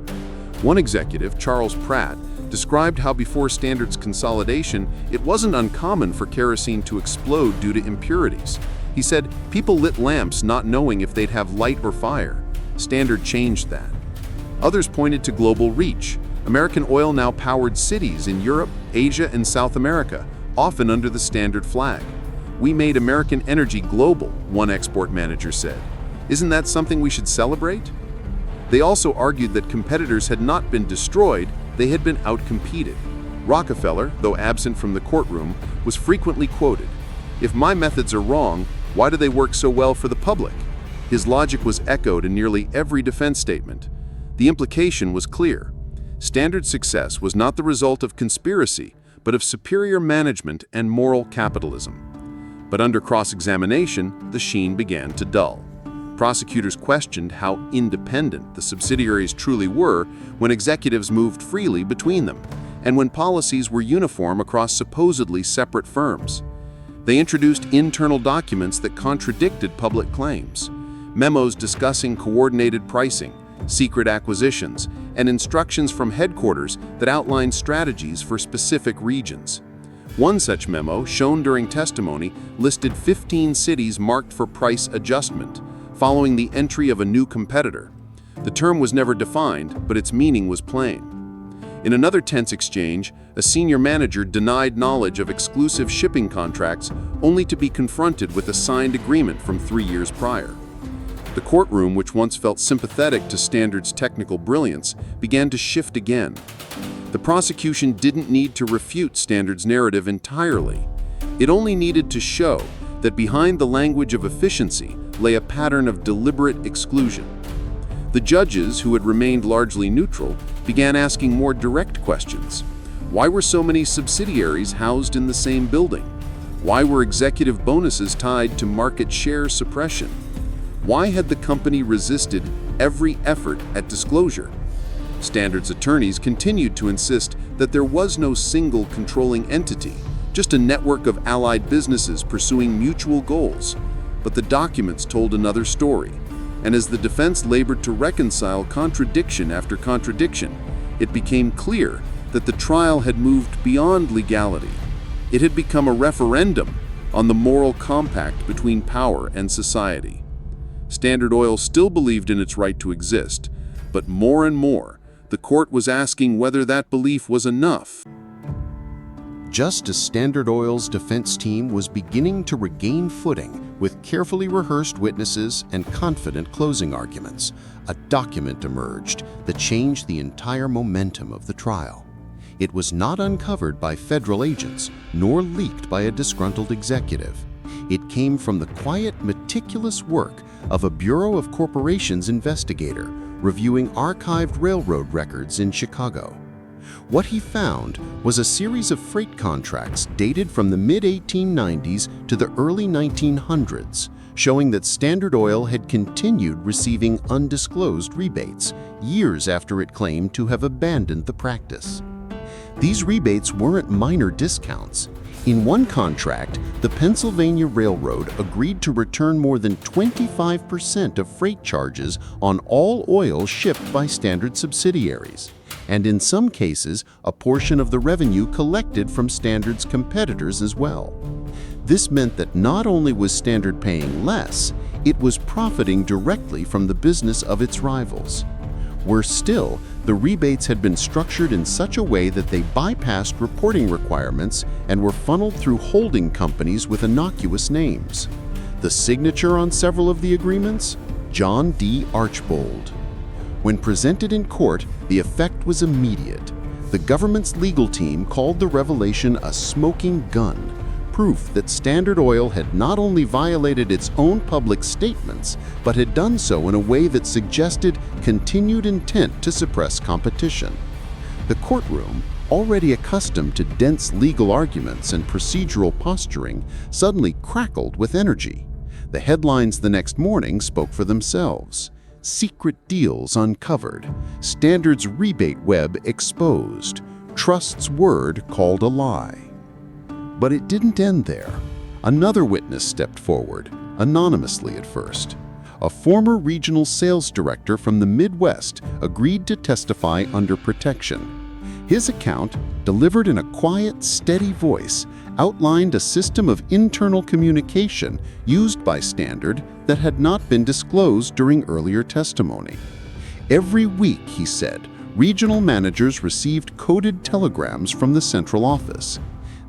One executive, Charles Pratt, described how before Standard's consolidation, it wasn't uncommon for kerosene to explode due to impurities. He said, "People lit lamps not knowing if they'd have light or fire. Standard changed that." Others pointed to global reach. American Oil now powered cities in Europe, Asia, and South America, often under the Standard flag. "We made American energy global," one export manager said. "Isn't that something we should celebrate?" They also argued that competitors had not been destroyed, they had been outcompeted. Rockefeller, though absent from the courtroom, was frequently quoted, "If my methods are wrong, why do they work so well for the public?" His logic was echoed in nearly every defense statement. The implication was clear. Standard's success was not the result of conspiracy, but of superior management and moral capitalism. But under cross-examination, the sheen began to dull. Prosecutors questioned how independent the subsidiaries truly were when executives moved freely between them, and when policies were uniform across supposedly separate firms. They introduced internal documents that contradicted public claims: memos discussing coordinated pricing, secret acquisitions, and instructions from headquarters that outlined strategies for specific regions. One such memo, shown during testimony, listed 15 cities marked for price adjustment, following the entry of a new competitor. The term was never defined, but its meaning was plain. In another tense exchange, a senior manager denied knowledge of exclusive shipping contracts only to be confronted with a signed agreement from 3 years prior. The courtroom, which once felt sympathetic to Standard's technical brilliance, began to shift again. The prosecution didn't need to refute Standard's narrative entirely. It only needed to show that behind the language of efficiency lay a pattern of deliberate exclusion. The judges, who had remained largely neutral, began asking more direct questions. Why were so many subsidiaries housed in the same building? Why were executive bonuses tied to market share suppression? Why had the company resisted every effort at disclosure? Standard's attorneys continued to insist that there was no single controlling entity, just a network of allied businesses pursuing mutual goals. But the documents told another story, and as the defense labored to reconcile contradiction after contradiction, it became clear that the trial had moved beyond legality. It had become a referendum on the moral compact between power and society. Standard Oil still believed in its right to exist, but more and more, the court was asking whether that belief was enough. Just as Standard Oil's defense team was beginning to regain footing with carefully rehearsed witnesses and confident closing arguments, a document emerged that changed the entire momentum of the trial. It was not uncovered by federal agents, nor leaked by a disgruntled executive. It came from the quiet, meticulous work of a Bureau of Corporations investigator reviewing archived railroad records in Chicago. What he found was a series of freight contracts dated from the mid-1890s to the early 1900s, showing that Standard Oil had continued receiving undisclosed rebates years after it claimed to have abandoned the practice. These rebates weren't minor discounts. In one contract, the Pennsylvania Railroad agreed to return more than 25% of freight charges on all oil shipped by Standard subsidiaries, and in some cases, a portion of the revenue collected from Standard's competitors as well. This meant that not only was Standard paying less, it was profiting directly from the business of its rivals. Worse still, the rebates had been structured in such a way that they bypassed reporting requirements and were funneled through holding companies with innocuous names. The signature on several of the agreements? John D. Archbold. When presented in court, the effect was immediate. The government's legal team called the revelation a smoking gun, proof that Standard Oil had not only violated its own public statements, but had done so in a way that suggested continued intent to suppress competition. The courtroom, already accustomed to dense legal arguments and procedural posturing, suddenly crackled with energy. The headlines the next morning spoke for themselves. Secret deals uncovered. Standard's rebate web exposed. Trust's word called a lie. But it didn't end there. Another witness stepped forward, anonymously at first. A former regional sales director from the Midwest agreed to testify under protection. His account, delivered in a quiet, steady voice, outlined a system of internal communication used by Standard that had not been disclosed during earlier testimony. Every week, he said, regional managers received coded telegrams from the central office.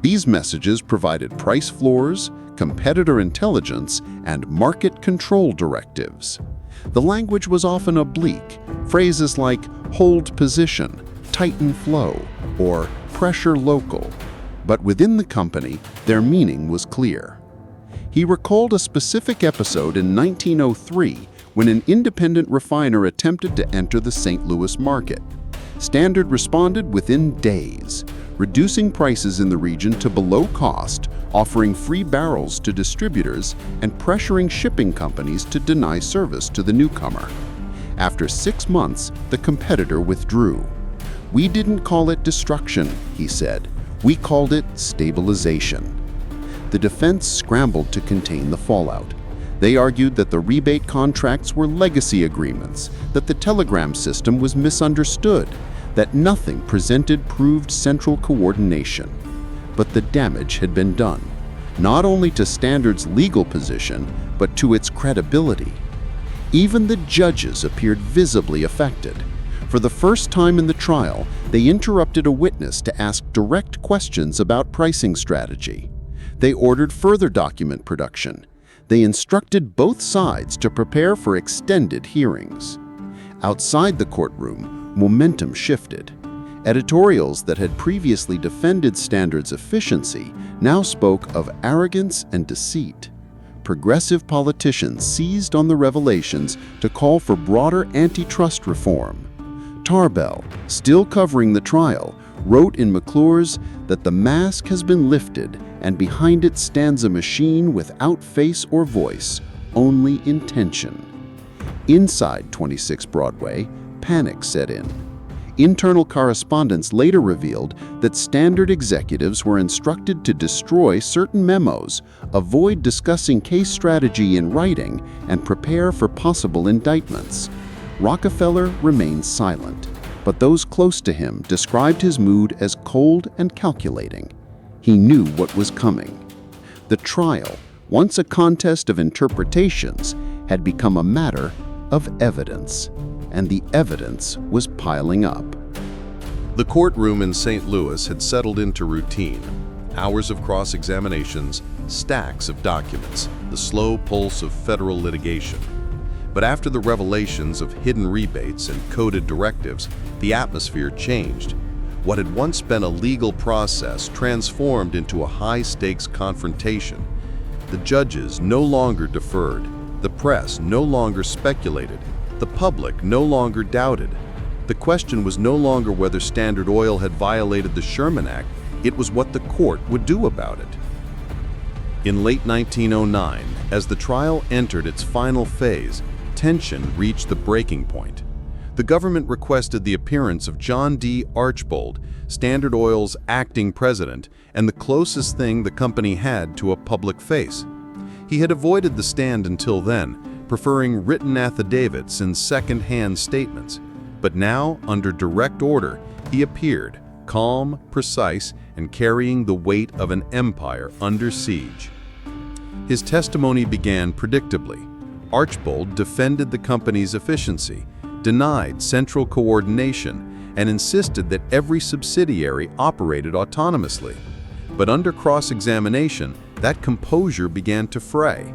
These messages provided price floors, competitor intelligence, and market control directives. The language was often oblique, phrases like hold position, tighten flow, or pressure local. But within the company, their meaning was clear. He recalled a specific episode in 1903 when an independent refiner attempted to enter the St. Louis market. Standard responded within days, reducing prices in the region to below cost, offering free barrels to distributors, and pressuring shipping companies to deny service to the newcomer. After 6 months, the competitor withdrew. "We didn't call it destruction," he said. "We called it stabilization." The defense scrambled to contain the fallout. They argued that the rebate contracts were legacy agreements, that the telegram system was misunderstood, that nothing presented proved central coordination. But the damage had been done, not only to Standard's legal position, but to its credibility. Even the judges appeared visibly affected. For the first time in the trial, they interrupted a witness to ask direct questions about pricing strategy. They ordered further document production. They instructed both sides to prepare for extended hearings. Outside the courtroom, momentum shifted. Editorials that had previously defended Standard's efficiency now spoke of arrogance and deceit. Progressive politicians seized on the revelations to call for broader antitrust reform. Tarbell, still covering the trial, wrote in McClure's that the mask has been lifted and behind it stands a machine without face or voice, only intention. Inside 26 Broadway, panic set in. Internal correspondence later revealed that Standard executives were instructed to destroy certain memos, avoid discussing case strategy in writing, and prepare for possible indictments. Rockefeller remained silent, but those close to him described his mood as cold and calculating. He knew what was coming. The trial, once a contest of interpretations, had become a matter of evidence, and the evidence was piling up. The courtroom in St. Louis had settled into routine. Hours of cross-examinations, stacks of documents, the slow pulse of federal litigation. But after the revelations of hidden rebates and coded directives, the atmosphere changed. What had once been a legal process transformed into a high-stakes confrontation. The judges no longer deferred, the press no longer speculated, the public no longer doubted. The question was no longer whether Standard Oil had violated the Sherman Act, it was what the court would do about it. In late 1909, as the trial entered its final phase, tension reached the breaking point. The government requested the appearance of John D. Archbold, Standard Oil's acting president, and the closest thing the company had to a public face. He had avoided the stand until then, preferring written affidavits and second-hand statements. But now, under direct order, he appeared, calm, precise, and carrying the weight of an empire under siege. His testimony began predictably. Archbold defended the company's efficiency, denied central coordination, and insisted that every subsidiary operated autonomously. But under cross-examination, that composure began to fray.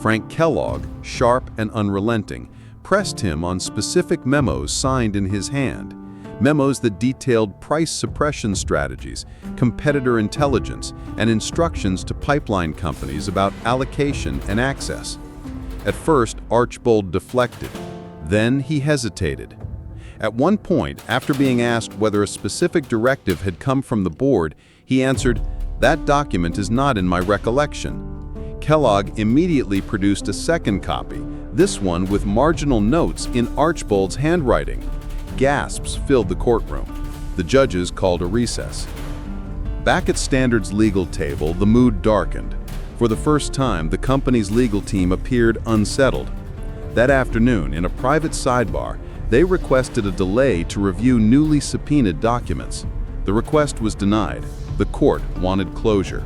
Frank Kellogg, sharp and unrelenting, pressed him on specific memos signed in his hand, memos that detailed price suppression strategies, competitor intelligence, and instructions to pipeline companies about allocation and access. At first, Archbold deflected. Then he hesitated. At one point, after being asked whether a specific directive had come from the board, he answered, "That document is not in my recollection." Kellogg immediately produced a second copy, this one with marginal notes in Archbold's handwriting. Gasps filled the courtroom. The judges called a recess. Back at Standard's legal table, the mood darkened. For the first time, the company's legal team appeared unsettled. That afternoon, in a private sidebar, they requested a delay to review newly subpoenaed documents. The request was denied. The court wanted closure.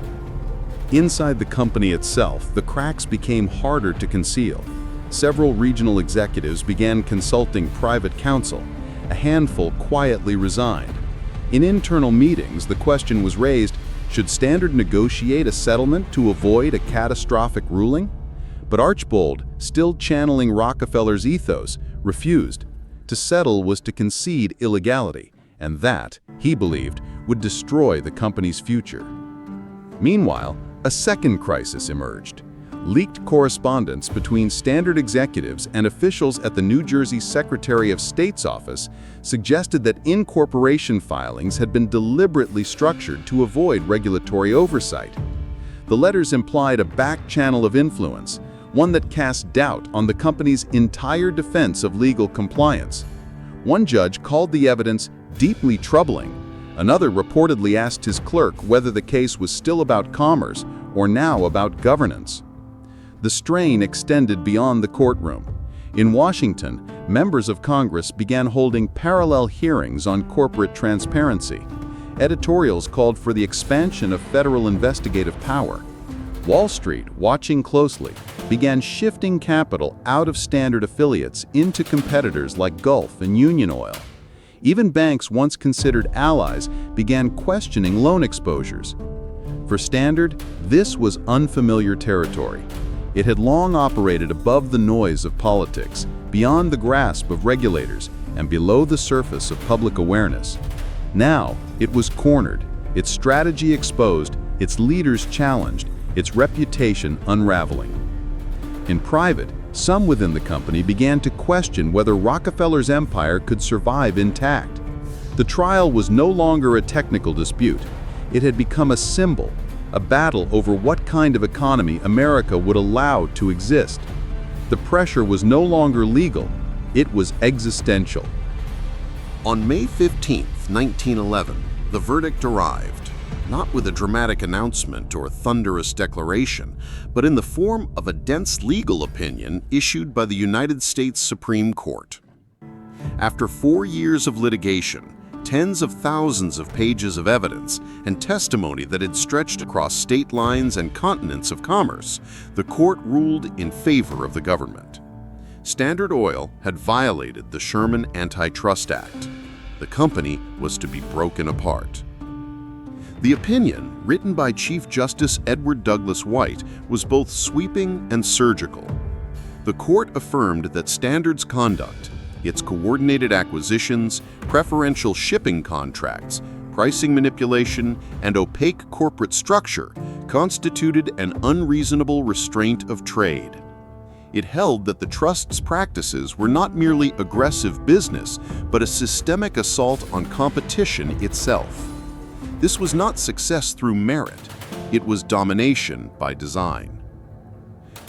Inside the company itself, the cracks became harder to conceal. Several regional executives began consulting private counsel. A handful quietly resigned. In internal meetings, the question was raised, should Standard negotiate a settlement to avoid a catastrophic ruling? But Archbold, still channeling Rockefeller's ethos, refused. To settle was to concede illegality, and that, he believed, would destroy the company's future. Meanwhile, a second crisis emerged. Leaked correspondence between Standard executives and officials at the New Jersey Secretary of State's office suggested that incorporation filings had been deliberately structured to avoid regulatory oversight. The letters implied a back channel of influence, one that cast doubt on the company's entire defense of legal compliance. One judge called the evidence deeply troubling. Another reportedly asked his clerk whether the case was still about commerce or now about governance. The strain extended beyond the courtroom. In Washington, members of Congress began holding parallel hearings on corporate transparency. Editorials called for the expansion of federal investigative power. Wall Street, watching closely, began shifting capital out of Standard affiliates into competitors like Gulf and Union Oil. Even banks once considered allies began questioning loan exposures. For Standard, this was unfamiliar territory. It had long operated above the noise of politics, beyond the grasp of regulators, and below the surface of public awareness. Now, it was cornered, its strategy exposed, its leaders challenged, its reputation unraveling. In private, some within the company began to question whether Rockefeller's empire could survive intact. The trial was no longer a technical dispute. It had become a symbol, a battle over what kind of economy America would allow to exist. The pressure was no longer legal, it was existential. On May 15, 1911, the verdict arrived, not with a dramatic announcement or thunderous declaration, but in the form of a dense legal opinion issued by the United States Supreme Court. After 4 years of litigation, tens of thousands of pages of evidence, and testimony that had stretched across state lines and continents of commerce, the court ruled in favor of the government. Standard Oil had violated the Sherman Antitrust Act. The company was to be broken apart. The opinion, written by Chief Justice Edward Douglas White, was both sweeping and surgical. The court affirmed that Standard's conduct, its coordinated acquisitions, preferential shipping contracts, pricing manipulation, and opaque corporate structure, constituted an unreasonable restraint of trade. It held that the trust's practices were not merely aggressive business, but a systemic assault on competition itself. This was not success through merit, it was domination by design.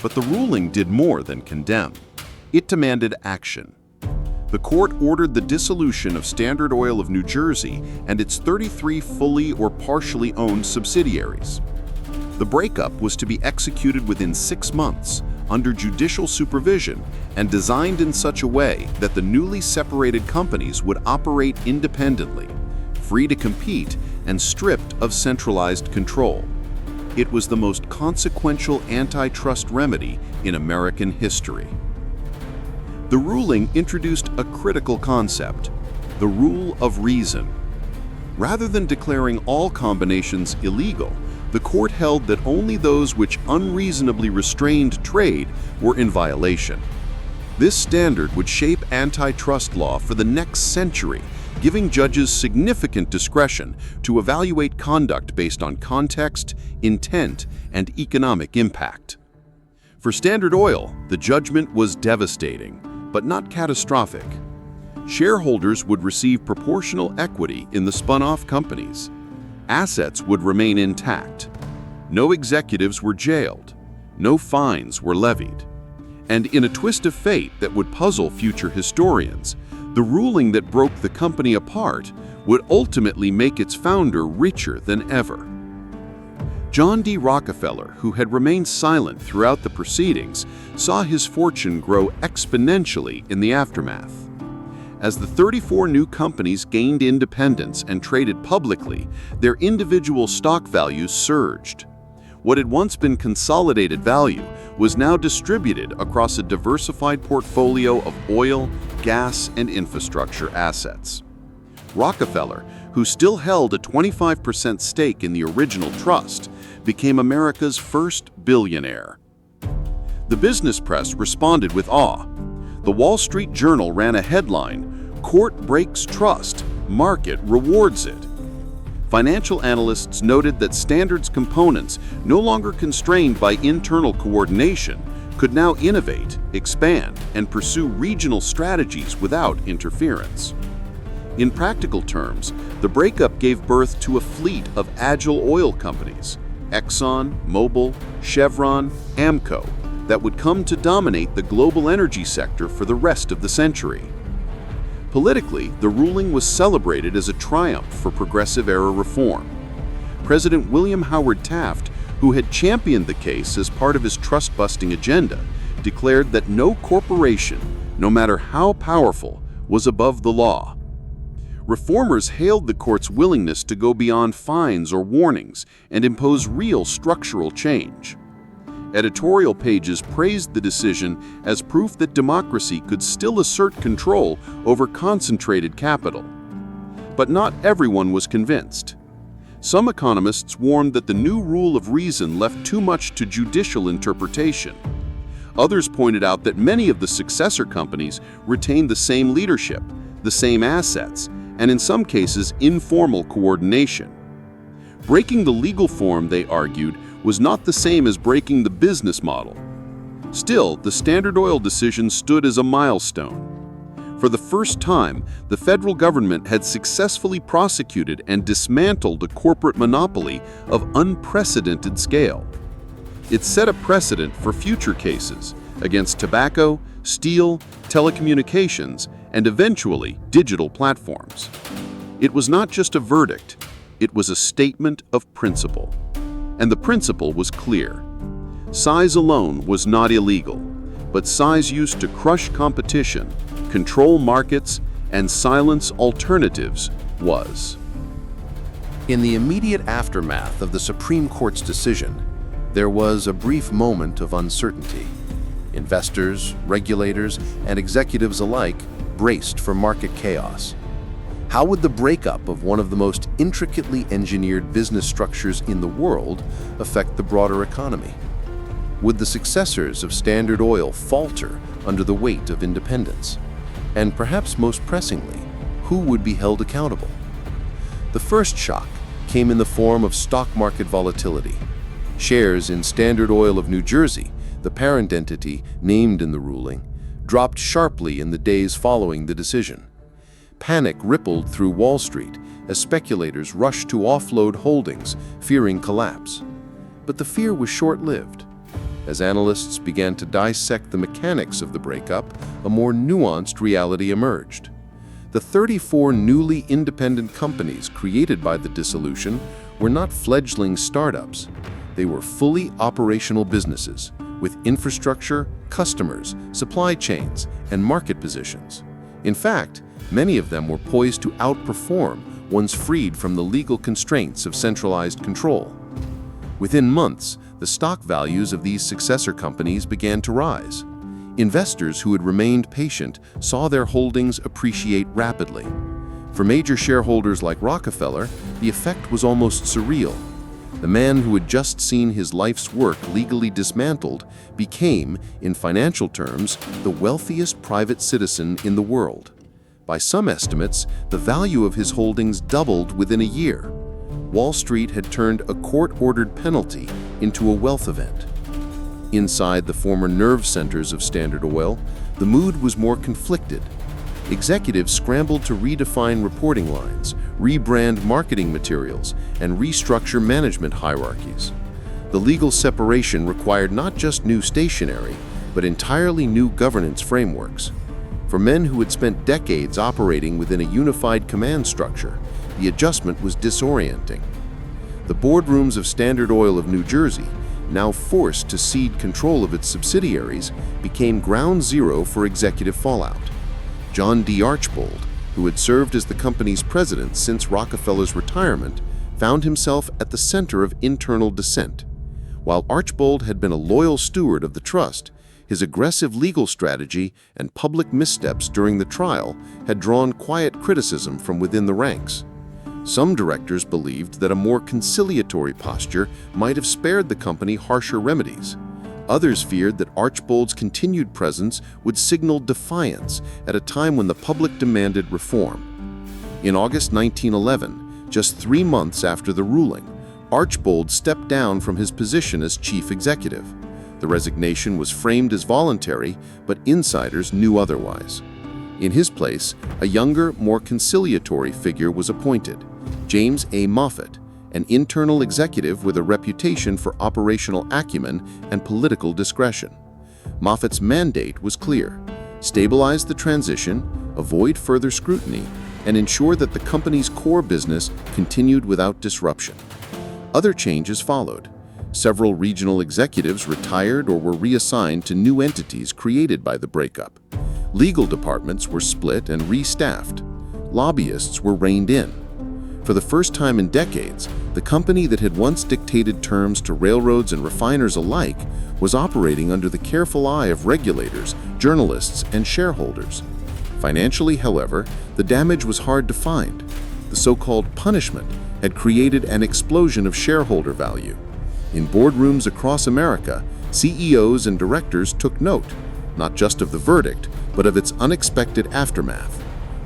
But the ruling did more than condemn. It demanded action. The court ordered the dissolution of Standard Oil of New Jersey and its 33 fully or partially owned subsidiaries. The breakup was to be executed within 6 months, under judicial supervision, and designed in such a way that the newly separated companies would operate independently, free to compete and stripped of centralized control. It was the most consequential antitrust remedy in American history. The ruling introduced a critical concept, the rule of reason. Rather than declaring all combinations illegal, the court held that only those which unreasonably restrained trade were in violation. This standard would shape antitrust law for the next century, giving judges significant discretion to evaluate conduct based on context, intent, and economic impact. For Standard Oil, the judgment was devastating, but not catastrophic. Shareholders would receive proportional equity in the spun-off companies. Assets would remain intact. No executives were jailed. No fines were levied. And in a twist of fate that would puzzle future historians, the ruling that broke the company apart would ultimately make its founder richer than ever. John D. Rockefeller, who had remained silent throughout the proceedings, saw his fortune grow exponentially in the aftermath. As the 34 new companies gained independence and traded publicly, their individual stock values surged. What had once been consolidated value was now distributed across a diversified portfolio of oil, gas, and infrastructure assets. Rockefeller, who still held a 25% stake in the original trust, became America's first billionaire. The business press responded with awe. The Wall Street Journal ran a headline, "Court breaks trust, market rewards it." Financial analysts noted that Standard's components, no longer constrained by internal coordination, could now innovate, expand, and pursue regional strategies without interference. In practical terms, the breakup gave birth to a fleet of agile oil companies, Exxon, Mobil, Chevron, Aramco, that would come to dominate the global energy sector for the rest of the century. Politically, the ruling was celebrated as a triumph for progressive-era reform. President William Howard Taft, who had championed the case as part of his trust-busting agenda, declared that no corporation, no matter how powerful, was above the law. Reformers hailed the court's willingness to go beyond fines or warnings and impose real structural change. Editorial pages praised the decision as proof that democracy could still assert control over concentrated capital. But not everyone was convinced. Some economists warned that the new rule of reason left too much to judicial interpretation. Others pointed out that many of the successor companies retained the same leadership, the same assets, and in some cases informal coordination. Breaking the legal form, they argued, was not the same as breaking the business model. Still, the Standard Oil decision stood as a milestone. For the first time, the federal government had successfully prosecuted and dismantled a corporate monopoly of unprecedented scale. It set a precedent for future cases against tobacco, steel, telecommunications, and eventually digital platforms. It was not just a verdict, it was a statement of principle. And the principle was clear. Size alone was not illegal, but size used to crush competition, control markets, and silence alternatives was. In the immediate aftermath of the Supreme Court's decision, there was a brief moment of uncertainty. Investors, regulators, and executives alike braced for market chaos. How would the breakup of one of the most intricately engineered business structures in the world affect the broader economy? Would the successors of Standard Oil falter under the weight of independence? And perhaps most pressingly, who would be held accountable? The first shock came in the form of stock market volatility. Shares in Standard Oil of New Jersey, the parent entity named in the ruling, dropped sharply in the days following the decision. Panic rippled through Wall Street as speculators rushed to offload holdings, fearing collapse. But the fear was short-lived. As analysts began to dissect the mechanics of the breakup, a more nuanced reality emerged. The 34 newly independent companies created by the dissolution were not fledgling startups. They were fully operational businesses with infrastructure, customers, supply chains, and market positions. In fact, many of them were poised to outperform once freed from the legal constraints of centralized control. Within months, the stock values of these successor companies began to rise. Investors who had remained patient saw their holdings appreciate rapidly. For major shareholders like Rockefeller, the effect was almost surreal. The man who had just seen his life's work legally dismantled became, in financial terms, the wealthiest private citizen in the world. By some estimates, the value of his holdings doubled within a year. Wall Street had turned a court-ordered penalty into a wealth event. Inside the former nerve centers of Standard Oil, the mood was more conflicted. Executives scrambled to redefine reporting lines, rebrand marketing materials, and restructure management hierarchies. The legal separation required not just new stationery, but entirely new governance frameworks. For men who had spent decades operating within a unified command structure, the adjustment was disorienting. The boardrooms of Standard Oil of New Jersey, now forced to cede control of its subsidiaries, became ground zero for executive fallout. John D. Archbold, who had served as the company's president since Rockefeller's retirement, found himself at the center of internal dissent. While Archbold had been a loyal steward of the trust, his aggressive legal strategy and public missteps during the trial had drawn quiet criticism from within the ranks. Some directors believed that a more conciliatory posture might have spared the company harsher remedies. Others feared that Archbold's continued presence would signal defiance at a time when the public demanded reform. In August 1911, just 3 months after the ruling, Archbold stepped down from his position as chief executive. The resignation was framed as voluntary, but insiders knew otherwise. In his place, a younger, more conciliatory figure was appointed, James A. Moffett, an internal executive with a reputation for operational acumen and political discretion. Moffett's mandate was clear: stabilize the transition, avoid further scrutiny, and ensure that the company's core business continued without disruption. Other changes followed. Several regional executives retired or were reassigned to new entities created by the breakup. Legal departments were split and restaffed. Lobbyists were reined in. For the first time in decades, the company that had once dictated terms to railroads and refiners alike was operating under the careful eye of regulators, journalists, and shareholders. Financially, however, the damage was hard to find. The so-called punishment had created an explosion of shareholder value. In boardrooms across America, CEOs and directors took note, not just of the verdict, but of its unexpected aftermath.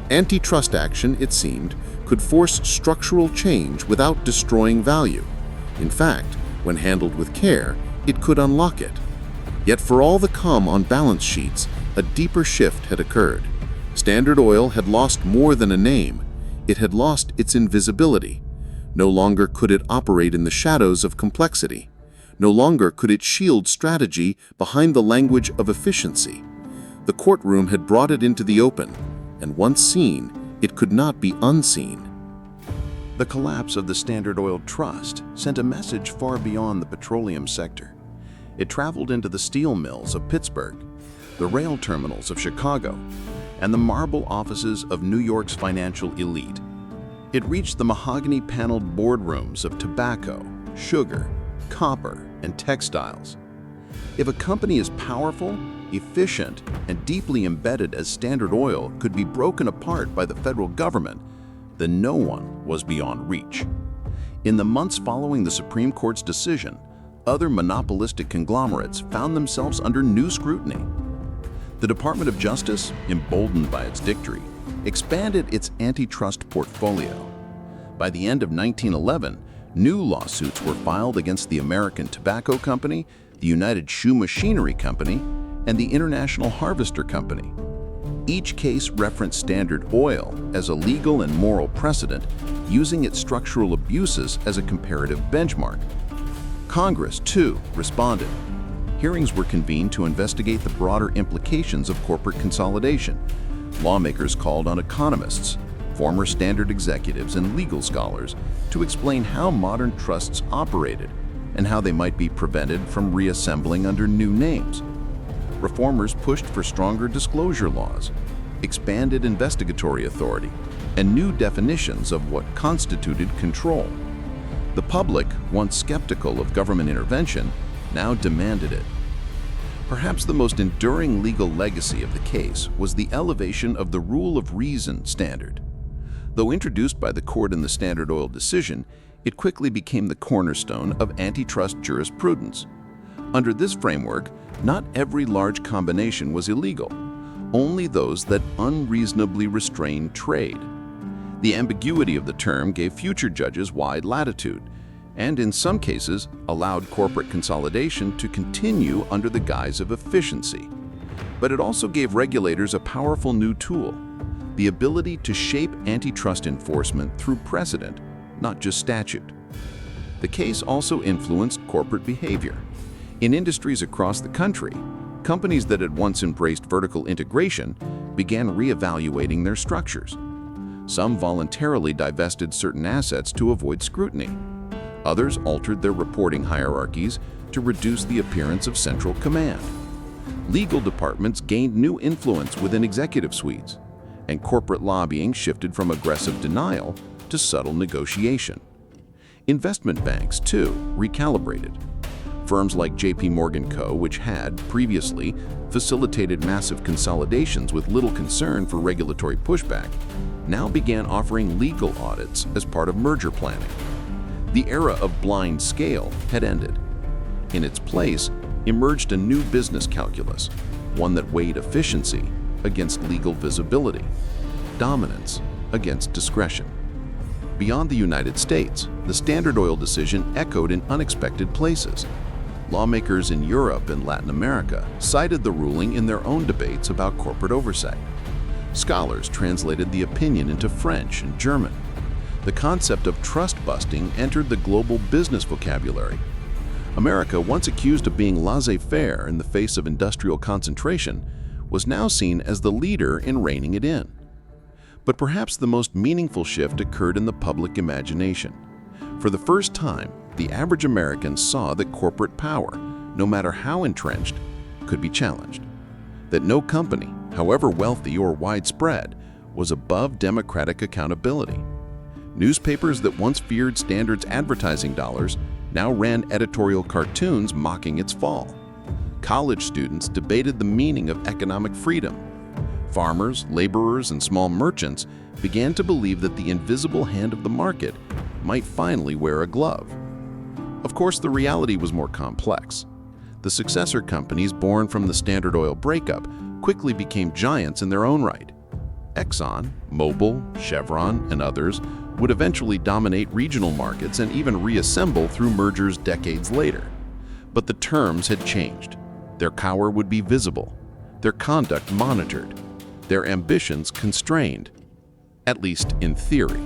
Antitrust action, it seemed, could force structural change without destroying value. In fact, when handled with care, it could unlock it. Yet for all the calm on balance sheets, a deeper shift had occurred. Standard Oil had lost more than a name. It had lost its invisibility. No longer could it operate in the shadows of complexity. No longer could it shield strategy behind the language of efficiency. The courtroom had brought it into the open, and once seen, it could not be unseen. The collapse of the Standard Oil Trust sent a message far beyond the petroleum sector. It traveled into the steel mills of Pittsburgh, the rail terminals of Chicago, and the marble offices of New York's financial elite. It reached the mahogany-paneled boardrooms of tobacco, sugar, copper, and textiles. If a company is powerful, efficient, and deeply embedded as Standard Oil could be broken apart by the federal government, then no one was beyond reach. In the months following the Supreme Court's decision, other monopolistic conglomerates found themselves under new scrutiny. The Department of Justice, emboldened by its victory, expanded its antitrust portfolio. By the end of 1911, new lawsuits were filed against the American Tobacco Company, the United Shoe Machinery Company, and the International Harvester Company. Each case referenced Standard Oil as a legal and moral precedent, using its structural abuses as a comparative benchmark. Congress, too, responded. Hearings were convened to investigate the broader implications of corporate consolidation. Lawmakers called on economists, former Standard executives, and legal scholars to explain how modern trusts operated and how they might be prevented from reassembling under new names. Reformers pushed for stronger disclosure laws, expanded investigatory authority, and new definitions of what constituted control. The public, once skeptical of government intervention, now demanded it. Perhaps the most enduring legal legacy of the case was the elevation of the rule of reason standard. Though introduced by the court in the Standard Oil decision, it quickly became the cornerstone of antitrust jurisprudence. Under this framework, not every large combination was illegal, only those that unreasonably restrained trade. The ambiguity of the term gave future judges wide latitude, and in some cases allowed corporate consolidation to continue under the guise of efficiency. But it also gave regulators a powerful new tool, the ability to shape antitrust enforcement through precedent, not just statute. The case also influenced corporate behavior. In industries across the country, companies that had once embraced vertical integration began reevaluating their structures. Some voluntarily divested certain assets to avoid scrutiny. Others altered their reporting hierarchies to reduce the appearance of central command. Legal departments gained new influence within executive suites, and corporate lobbying shifted from aggressive denial to subtle negotiation. Investment banks, too, recalibrated. Firms like J.P. Morgan Co., which had, previously, facilitated massive consolidations with little concern for regulatory pushback, now began offering legal audits as part of merger planning. The era of blind scale had ended. In its place emerged a new business calculus, one that weighed efficiency against legal visibility, dominance against discretion. Beyond the United States, the Standard Oil decision echoed in unexpected places. Lawmakers in Europe and Latin America cited the ruling in their own debates about corporate oversight. Scholars translated the opinion into French and German. The concept of trust busting entered the global business vocabulary. America, once accused of being laissez-faire in the face of industrial concentration, was now seen as the leader in reining it in. But perhaps the most meaningful shift occurred in the public imagination. For the first time, the average American saw that corporate power, no matter how entrenched, could be challenged. That no company, however wealthy or widespread, was above democratic accountability. Newspapers that once feared Standard's advertising dollars now ran editorial cartoons mocking its fall. College students debated the meaning of economic freedom. Farmers, laborers, and small merchants began to believe that the invisible hand of the market might finally wear a glove. Of course, the reality was more complex. The successor companies born from the Standard Oil breakup quickly became giants in their own right. Exxon, Mobil, Chevron, and others would eventually dominate regional markets and even reassemble through mergers decades later. But the terms had changed. Their power would be visible, their conduct monitored, their ambitions constrained, at least in theory.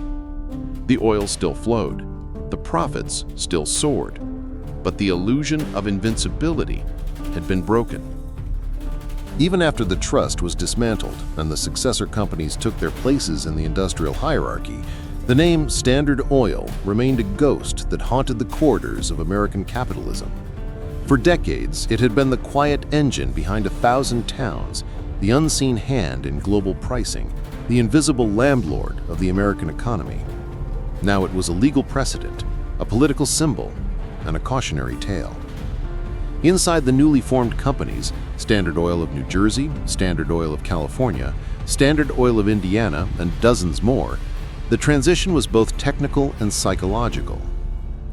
The oil still flowed, the profits still soared, but the illusion of invincibility had been broken. Even after the trust was dismantled and the successor companies took their places in the industrial hierarchy, the name Standard Oil remained a ghost that haunted the corridors of American capitalism. For decades, it had been the quiet engine behind 1,000 towns, the unseen hand in global pricing, the invisible landlord of the American economy. Now it was a legal precedent, a political symbol, and a cautionary tale. Inside the newly formed companies, Standard Oil of New Jersey, Standard Oil of California, Standard Oil of Indiana, and dozens more, the transition was both technical and psychological.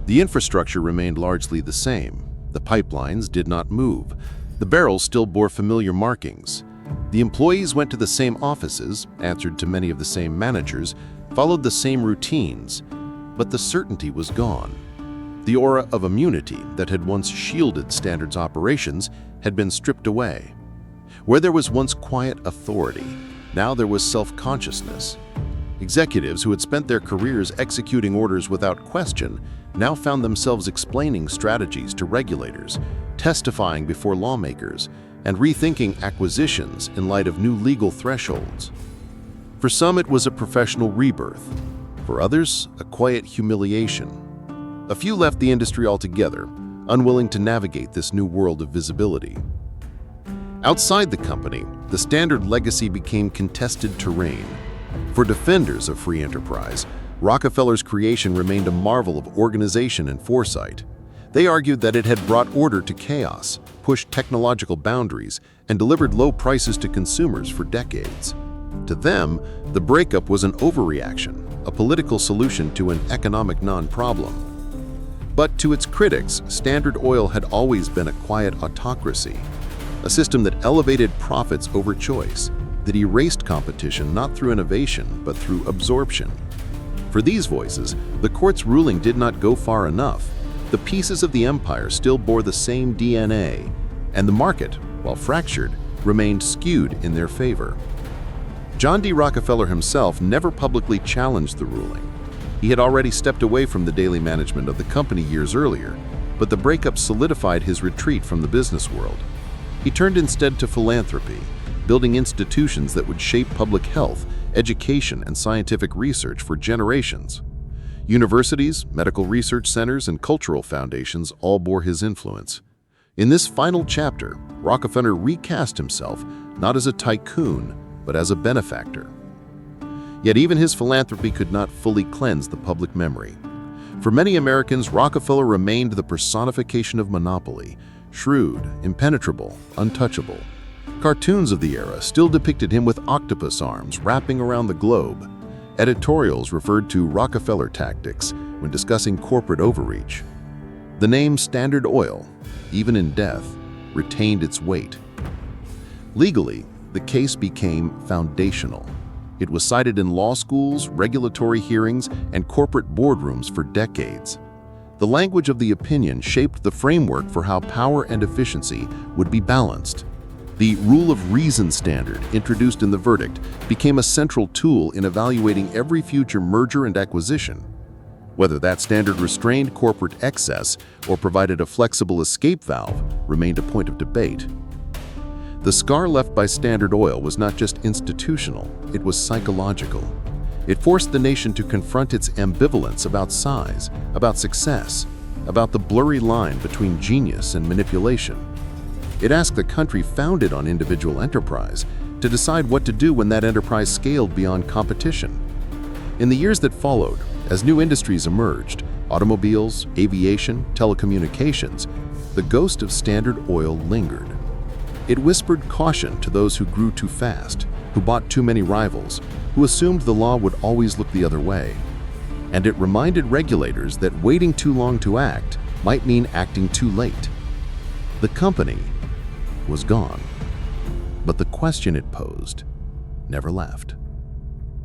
The infrastructure remained largely the same. The pipelines did not move. The barrels still bore familiar markings. The employees went to the same offices, answered to many of the same managers, followed the same routines, but the certainty was gone. The aura of immunity that had once shielded Standard's operations had been stripped away. Where there was once quiet authority, now there was self-consciousness. Executives who had spent their careers executing orders without question now found themselves explaining strategies to regulators, testifying before lawmakers, and rethinking acquisitions in light of new legal thresholds. For some, it was a professional rebirth. For others, a quiet humiliation. A few left the industry altogether, unwilling to navigate this new world of visibility. Outside the company, the Standard legacy became contested terrain. For defenders of free enterprise, Rockefeller's creation remained a marvel of organization and foresight. They argued that it had brought order to chaos, pushed technological boundaries, and delivered low prices to consumers for decades. To them, the breakup was an overreaction, a political solution to an economic non-problem. But to its critics, Standard Oil had always been a quiet autocracy, a system that elevated profits over choice, that erased competition not through innovation but through absorption. For these voices, the court's ruling did not go far enough. The pieces of the empire still bore the same DNA, and the market, while fractured, remained skewed in their favor. John D. Rockefeller himself never publicly challenged the ruling. He had already stepped away from the daily management of the company years earlier, but the breakup solidified his retreat from the business world. He turned instead to philanthropy, building institutions that would shape public health, education, and scientific research for generations. Universities, medical research centers, and cultural foundations all bore his influence. In this final chapter, Rockefeller recast himself not as a tycoon, but as a benefactor. Yet even his philanthropy could not fully cleanse the public memory. For many Americans, Rockefeller remained the personification of monopoly, shrewd, impenetrable, untouchable. Cartoons of the era still depicted him with octopus arms wrapping around the globe. Editorials referred to Rockefeller tactics when discussing corporate overreach. The name Standard Oil, even in death, retained its weight. Legally, the case became foundational. It was cited in law schools, regulatory hearings, and corporate boardrooms for decades. The language of the opinion shaped the framework for how power and efficiency would be balanced. The rule of reason standard introduced in the verdict became a central tool in evaluating every future merger and acquisition. Whether that standard restrained corporate excess or provided a flexible escape valve remained a point of debate. The scar left by Standard Oil was not just institutional, it was psychological. It forced the nation to confront its ambivalence about size, about success, about the blurry line between genius and manipulation. It asked the country founded on individual enterprise to decide what to do when that enterprise scaled beyond competition. In the years that followed, as new industries emerged, automobiles, aviation, telecommunications, the ghost of Standard Oil lingered. It whispered caution to those who grew too fast, who bought too many rivals, who assumed the law would always look the other way. And it reminded regulators that waiting too long to act might mean acting too late. The company was gone, but the question it posed never left.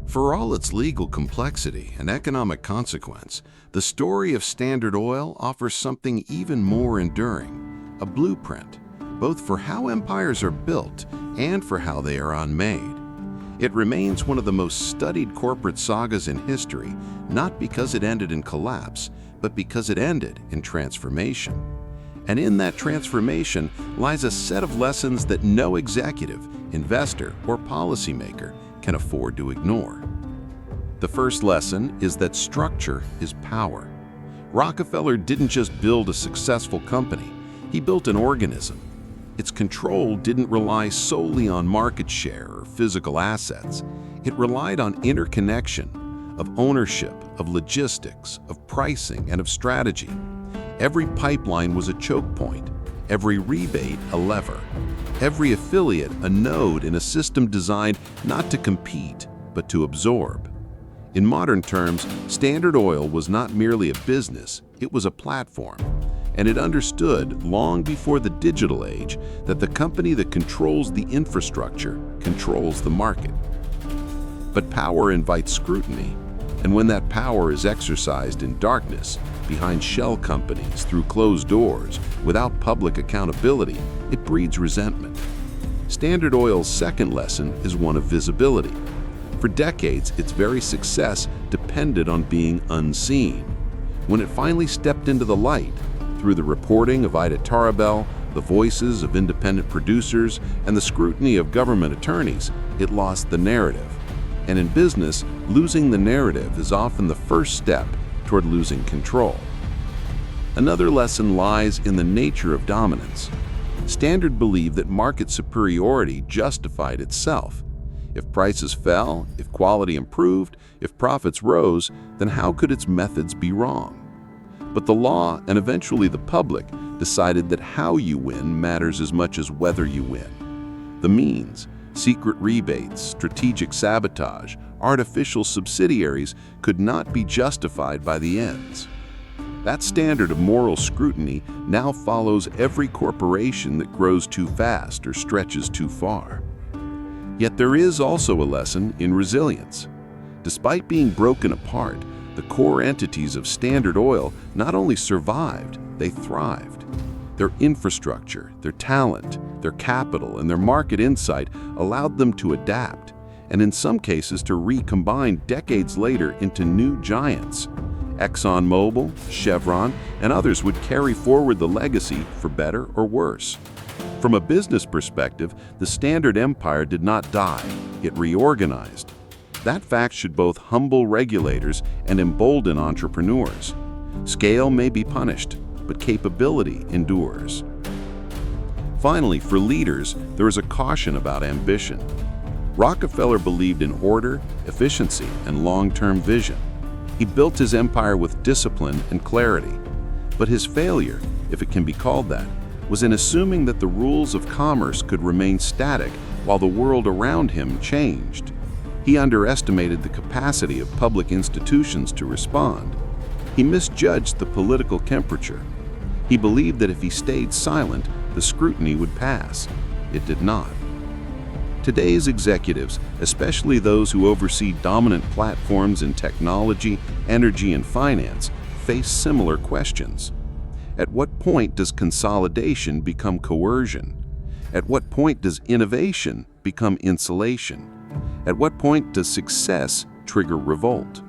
For all its legal complexity and economic consequence, the story of Standard Oil offers something even more enduring, a blueprint, both for how empires are built and for how they are unmade. It remains one of the most studied corporate sagas in history, not because it ended in collapse, but because it ended in transformation. And in that transformation lies a set of lessons that no executive, investor, or policymaker can afford to ignore. The first lesson is that structure is power. Rockefeller didn't just build a successful company, he built an organism. Its control didn't rely solely on market share or physical assets. It relied on interconnection, of ownership, of logistics, of pricing, and of strategy. Every pipeline was a choke point, every rebate a lever, every affiliate a node in a system designed not to compete, but to absorb. In modern terms, Standard Oil was not merely a business, it was a platform. And it understood, long before the digital age, that the company that controls the infrastructure controls the market. But power invites scrutiny, and when that power is exercised in darkness, behind shell companies, through closed doors, without public accountability, it breeds resentment. Standard Oil's second lesson is one of visibility. For decades, its very success depended on being unseen. When it finally stepped into the light, through the reporting of Ida Tarabell, the voices of independent producers, and the scrutiny of government attorneys, it lost the narrative. And in business, losing the narrative is often the first step toward losing control. Another lesson lies in the nature of dominance. Standard believed that market superiority justified itself. If prices fell, if quality improved, if profits rose, then how could its methods be wrong? But the law, and eventually the public, decided that how you win matters as much as whether you win. The means, secret rebates, strategic sabotage, artificial subsidiaries, could not be justified by the ends. That standard of moral scrutiny now follows every corporation that grows too fast or stretches too far. Yet there is also a lesson in resilience. Despite being broken apart, the core entities of Standard Oil not only survived, they thrived. Their infrastructure, their talent, their capital, and their market insight allowed them to adapt, and in some cases to recombine decades later into new giants. ExxonMobil, Chevron, and others would carry forward the legacy for better or worse. From a business perspective, the Standard Empire did not die, it reorganized. That fact should both humble regulators and embolden entrepreneurs. Scale may be punished, but capability endures. Finally, for leaders, there is a caution about ambition. Rockefeller believed in order, efficiency, and long-term vision. He built his empire with discipline and clarity. But his failure, if it can be called that, was in assuming that the rules of commerce could remain static while the world around him changed. He underestimated the capacity of public institutions to respond. He misjudged the political temperature. He believed that if he stayed silent, the scrutiny would pass. It did not. Today's executives, especially those who oversee dominant platforms in technology, energy, and finance, face similar questions. At what point does consolidation become coercion? At what point does innovation become insulation? At what point does success trigger revolt?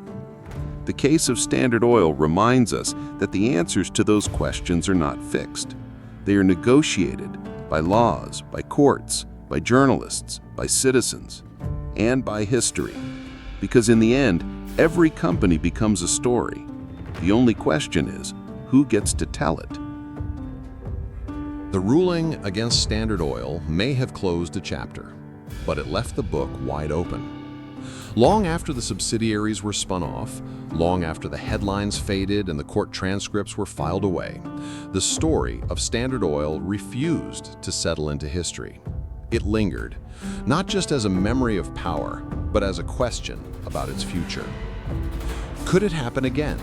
The case of Standard Oil reminds us that the answers to those questions are not fixed. They are negotiated by laws, by courts, by journalists, by citizens, and by history. Because in the end, every company becomes a story. The only question is, who gets to tell it? The ruling against Standard Oil may have closed a chapter, but it left the book wide open. Long after the subsidiaries were spun off, long after the headlines faded and the court transcripts were filed away, the story of Standard Oil refused to settle into history. It lingered, not just as a memory of power, but as a question about its future. Could it happen again?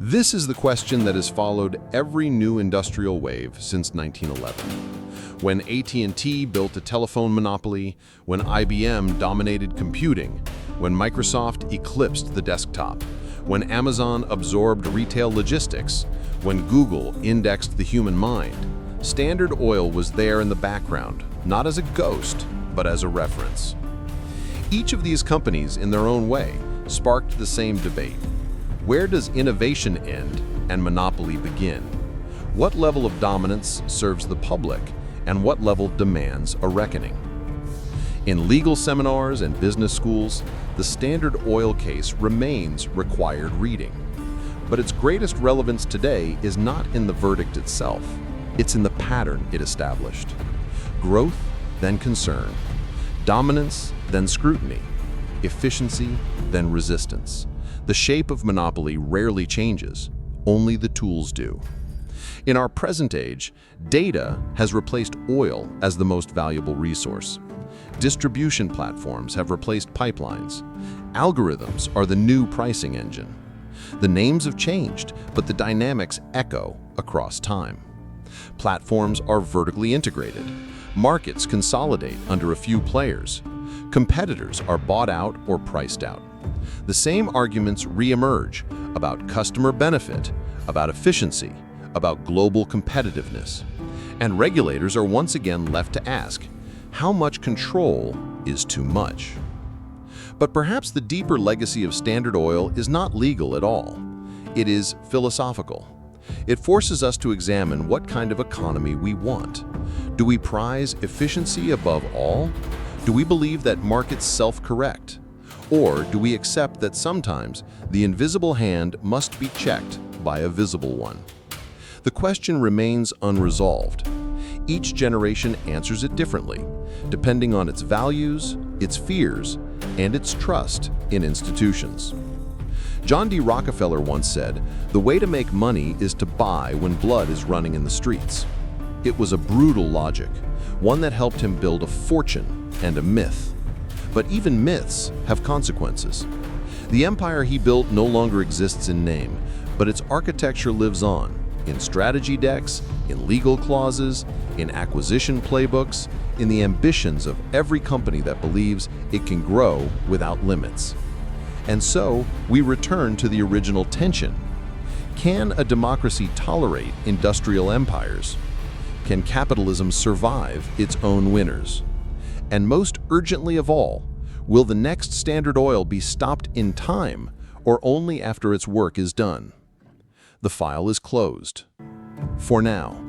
This is the question that has followed every new industrial wave since 1911. When AT&T built a telephone monopoly, when IBM dominated computing, when Microsoft eclipsed the desktop, when Amazon absorbed retail logistics, when Google indexed the human mind, Standard Oil was there in the background, not as a ghost, but as a reference. Each of these companies, in their own way, sparked the same debate. Where does innovation end and monopoly begin? What level of dominance serves the public, and what level demands a reckoning? In legal seminars and business schools, the Standard Oil case remains required reading. But its greatest relevance today is not in the verdict itself. It's in the pattern it established. Growth, then concern. Dominance, then scrutiny. Efficiency, then resistance. The shape of monopoly rarely changes. Only the tools do. In our present age, data has replaced oil as the most valuable resource. Distribution platforms have replaced pipelines. Algorithms are the new pricing engine. The names have changed, but the dynamics echo across time. Platforms are vertically integrated. Markets consolidate under a few players. Competitors are bought out or priced out. The same arguments re-emerge about customer benefit, about efficiency, about global competitiveness. And regulators are once again left to ask, how much control is too much? But perhaps the deeper legacy of Standard Oil is not legal at all. It is philosophical. It forces us to examine what kind of economy we want. Do we prize efficiency above all? Do we believe that markets self-correct? Or do we accept that sometimes the invisible hand must be checked by a visible one? The question remains unresolved. Each generation answers it differently, depending on its values, its fears, and its trust in institutions. John D. Rockefeller once said, "The way to make money is to buy when blood is running in the streets." It was a brutal logic, one that helped him build a fortune and a myth. But even myths have consequences. The empire he built no longer exists in name, but its architecture lives on, in strategy decks, in legal clauses, in acquisition playbooks, in the ambitions of every company that believes it can grow without limits. And so, we return to the original tension. Can a democracy tolerate industrial empires? Can capitalism survive its own winners? And most urgently of all, will the next Standard Oil be stopped in time or only after its work is done? The file is closed. For now.